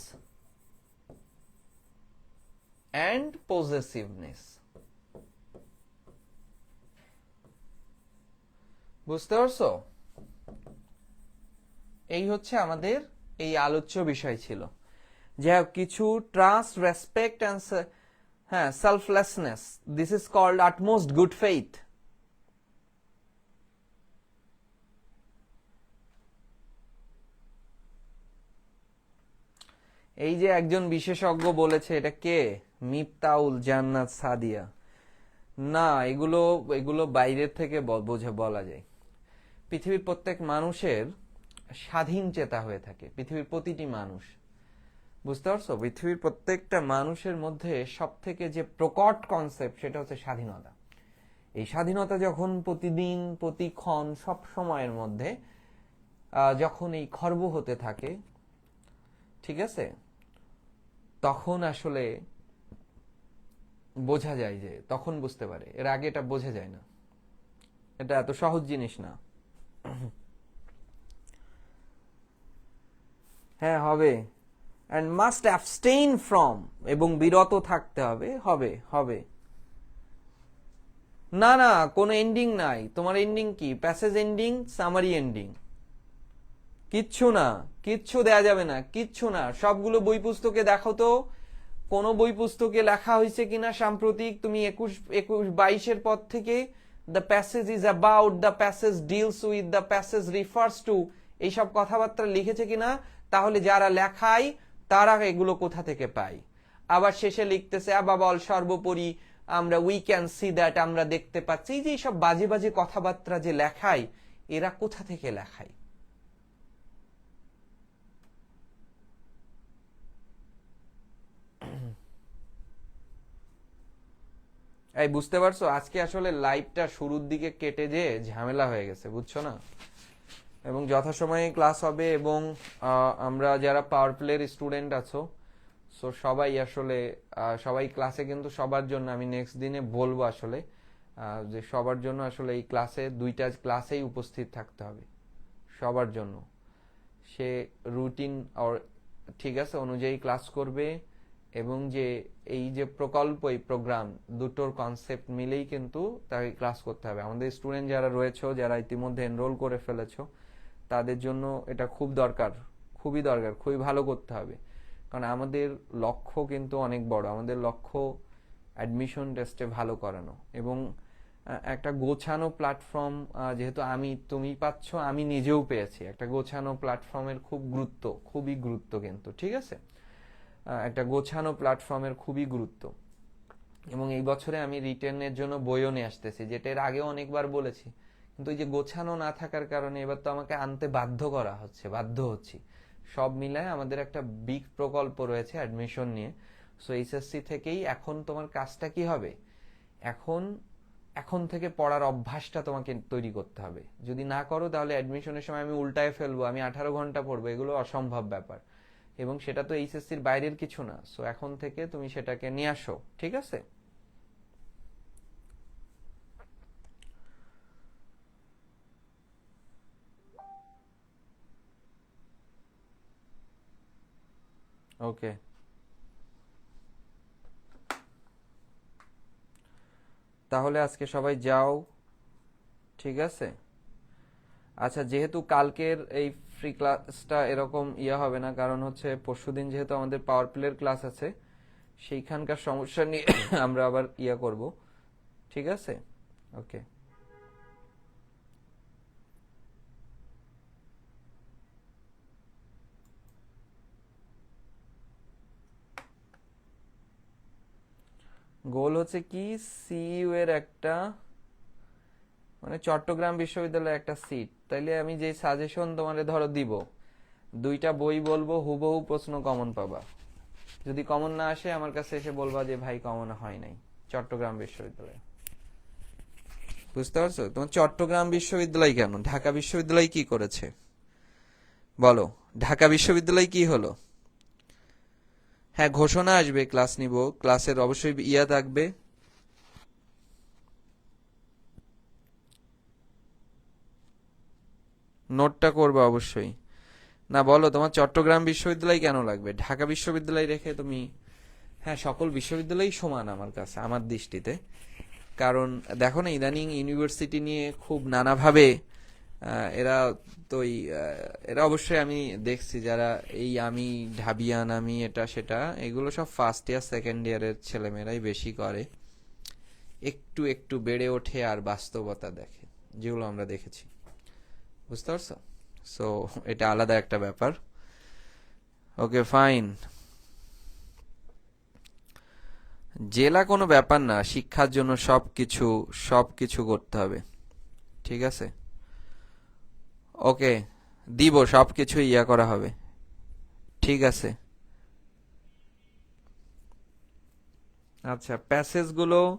and possessiveness, বুঝতে পারছো? এই হচ্ছে আমাদের এই আলোচ্য বিষয় ছিল, যে কিছু ট্রাস্ট, রেসপেক্ট এন্ড হ্যাঁ selflessness, this is called utmost good faith. এই যে একজন বিশেষজ্ঞ বলেছে, এটা কে? মিফতাউল জান্নাত সাদিয়া। না, এগুলো এগুলো বাইরের থেকে বোঝা বলা যায়। পৃথিবীর প্রত্যেক মানুষের স্বাধীন চেতা হয়ে থাকে, পৃথিবীর প্রতিটি মানুষ, বুঝতে পারছো? পৃথিবীর প্রত্যেকটা মানুষের মধ্যে সব থেকে যে প্রকট কনসেপ্ট সেটা হচ্ছে স্বাধীনতা। এই স্বাধীনতা যখন প্রতিদিন প্রতিক্ষণ সব সময়ের মধ্যে যখন এই খর্ব হতে থাকে, ঠিক আছে, তখন আসলে বোঝা যায়, যে তখন বুঝতে পারে, এর আগে এটা বোঝা যায় না, এটা এত সহজ জিনিস না। হ্যাঁ হবে, অ্যান্ড মাস্ট অ্যাবস্টেইন ফ্রম, এবং বিরত থাকতে হবে, হবে হবে। না না, কোনো এন্ডিং নাই। তোমার এন্ডিং কি? প্যাসেজ এন্ডিং, সামারি এন্ডিং, কিচ্ছু না, কিচ্ছু দেয়া যাবে না, কিচ্ছু না। সবগুলো বই পুস্তকে দেখো তো, কোন বই পুস্তকে লেখা হয়েছে কিনা সাম্প্রতিক, তুমি 21-22 পর থেকে the passage is about, the passage deals with, the passage refers to, এইসব কথাবার্তা লিখেছে কিনা? তাহলে যারা লেখায় তারা এগুলো কোথা থেকে পায়? আবার শেষে লিখতেছে বাবা অল, সর্বোপরি আমরা উই ক্যান সি দ্যাট, আমরা দেখতে পাচ্ছি। এই যে সব বাজে বাজে কথাবার্তা যে লেখায়, এরা কোথা থেকে লেখায়? এই বুঝতে পারছো, আজকে আসলে লাইভটা শুরুর দিকে কেটে যে ঝামেলা হয়ে গেছে, বুঝছো না? এবং যথাসময়ে ক্লাস হবে, এবং আমরা যারা পাওয়ার প্লের স্টুডেন্ট আছো, সো সবাই আসলে সবাই ক্লাসে, কিন্তু সবার জন্য আমি নেক্সট দিনে বলবো আসলে যে সবার জন্য আসলে এই ক্লাসে 2টা ক্লাসেই উপস্থিত থাকতে হবে সবার জন্য। সে রুটিন আর ঠিক আছে অনুযায়ী ক্লাস করবে, এবং যে এই যে প্রকল্প, এই প্রোগ্রাম দুটোর কনসেপ্ট মিলেই কিন্তু তাকে ক্লাস করতে হবে। আমাদের স্টুডেন্ট যারা রয়েছে, যারা ইতিমধ্যে এনরোল করে ফেলেছো, তাদের জন্য এটা খুব দরকার, খুবই দরকার, খুবই ভালো করতে হবে। কারণ আমাদের লক্ষ্য কিন্তু অনেক বড়, আমাদের লক্ষ্য অ্যাডমিশন টেস্টে ভালো করানো, এবং একটা গোছানো প্ল্যাটফর্ম, যেহেতু তুমি পাচ্ছ, আমি নিজেও পেয়েছি, একটা গোছানো প্ল্যাটফর্মের খুব গুরুত্ব, খুবই গুরুত্ব কিন্তু, ঠিক আছে, একটা গোছানো প্ল্যাটফর্মের খুবই গুরুত্ব। এবং এই বছরে আমি রিটেনের জন্য বইও নিয়ে আসতেছি, যেটা এর আগেও অনেকবার বলেছি, কিন্তু এই যে গোছানো না থাকার কারণে এবার তো আমাকে আনতে বাধ্য হচ্ছি। সব মিলায় আমাদের একটা বিগ প্রকল্প রয়েছে অ্যাডমিশন নিয়ে। সো এইচএসসি থেকেই এখন তোমার কাজটা কি হবে, এখন থেকে পড়ার অভ্যাসটা তোমাকে তৈরি করতে হবে। যদি না করো তাহলে অ্যাডমিশনের সময় আমি উল্টায় ফেলবো, আমি 18 ঘন্টা পড়বো, এগুলো অসম্ভব ব্যাপার, এবং সেটা তো এইচএসসির বাইরের কিছু না। সো এখন থেকে তুমি সেটাকে নিয়ে আসো, ঠিক আছে? ওকে, তাহলে আজকে সবাই যাও, ঠিক আছে? আচ্ছা, যেহেতু কালকের এই ফ্রি ক্লাসটা এরকম হবে না, কারণ হচ্ছে পরশুদিন যেহেতু আমাদের পাওয়ার প্লের ক্লাস আছে, সেইখানকার সমস্যা নিয়ে আমরা আবার করব, ঠিক আছে? ওকে। গোল হচ্ছে কি, সিইউ এর একটা, মানে চট্টগ্রাম বিশ্ববিদ্যালয়ের একটা সিট, তাইলে আমি যে সাজেশন তোমারে ধরো দিব, 2টা বই বলবো, হুবহু প্রশ্ন কমন পাবা। যদি কমন না আসে আমার কাছে এসে বলবা যে ভাই কমন হয় নাই চট্টগ্রাম বিশ্ববিদ্যালয়ে। বুঝতে পারছো? তোমার চট্টগ্রাম বিশ্ববিদ্যালয় কেন, ঢাকা বিশ্ববিদ্যালয় কি করেছে বলো? ঢাকা বিশ্ববিদ্যালয় কি হলো? হ্যাঁ, ঘোষণা আসবে, ক্লাস নিব, ক্লাসের অবশ্যই থাকবে। নোটটা করবে অবশ্যই। না বলো, তোমার চট্টগ্রাম বিশ্ববিদ্যালয় কেন লাগবে? ঢাকা বিশ্ববিদ্যালয় রেখে তুমি, হ্যাঁ সকল বিশ্ববিদ্যালয়ই সমান আমার কাছে, আমার দৃষ্টিতে। কারণ দেখো না, ইদানিং ইউনিভার্সিটি নিয়ে খুব নানাভাবে এরা তো এরা অবশ্যই আমি দেখছি, যারা আমি ঢাবিয়ান, আমি এটা সেটা, এগুলো সব ফার্স্ট ইয়ার সেকেন্ড ইয়ারের ছেলেমেয়েরাই বেশি করে, একটু একটু বেড়ে ওঠে আর বাস্তবতা দেখে, যেগুলো আমরা দেখেছি, বুঝতে পারছো? সো এটা আলাদা একটা ব্যাপার। ওকে ফাইন, জেলা কোনো ব্যাপার না, শিক্ষার জন্য সবকিছু সবকিছু করতে হবে। ঠিক আছে, ওকে, দিব সবকিছু ইয়া করা হবে। ঠিক আছে। আচ্ছা, প্যাসেজগুলো,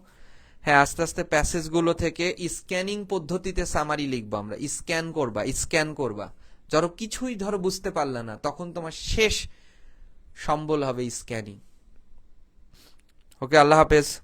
হ্যাঁ আস্তে আস্তে প্যাসেজগুলো থেকে স্ক্যানিং পদ্ধতিতে সামারি লিখবো আমরা। স্ক্যান করবা, স্ক্যান করবা। ধরো কিছুই ধরো বুঝতে পারলা না, তখন তোমার শেষ সম্বল হবে স্ক্যানিং। ওকে, আল্লাহ হাফেজ।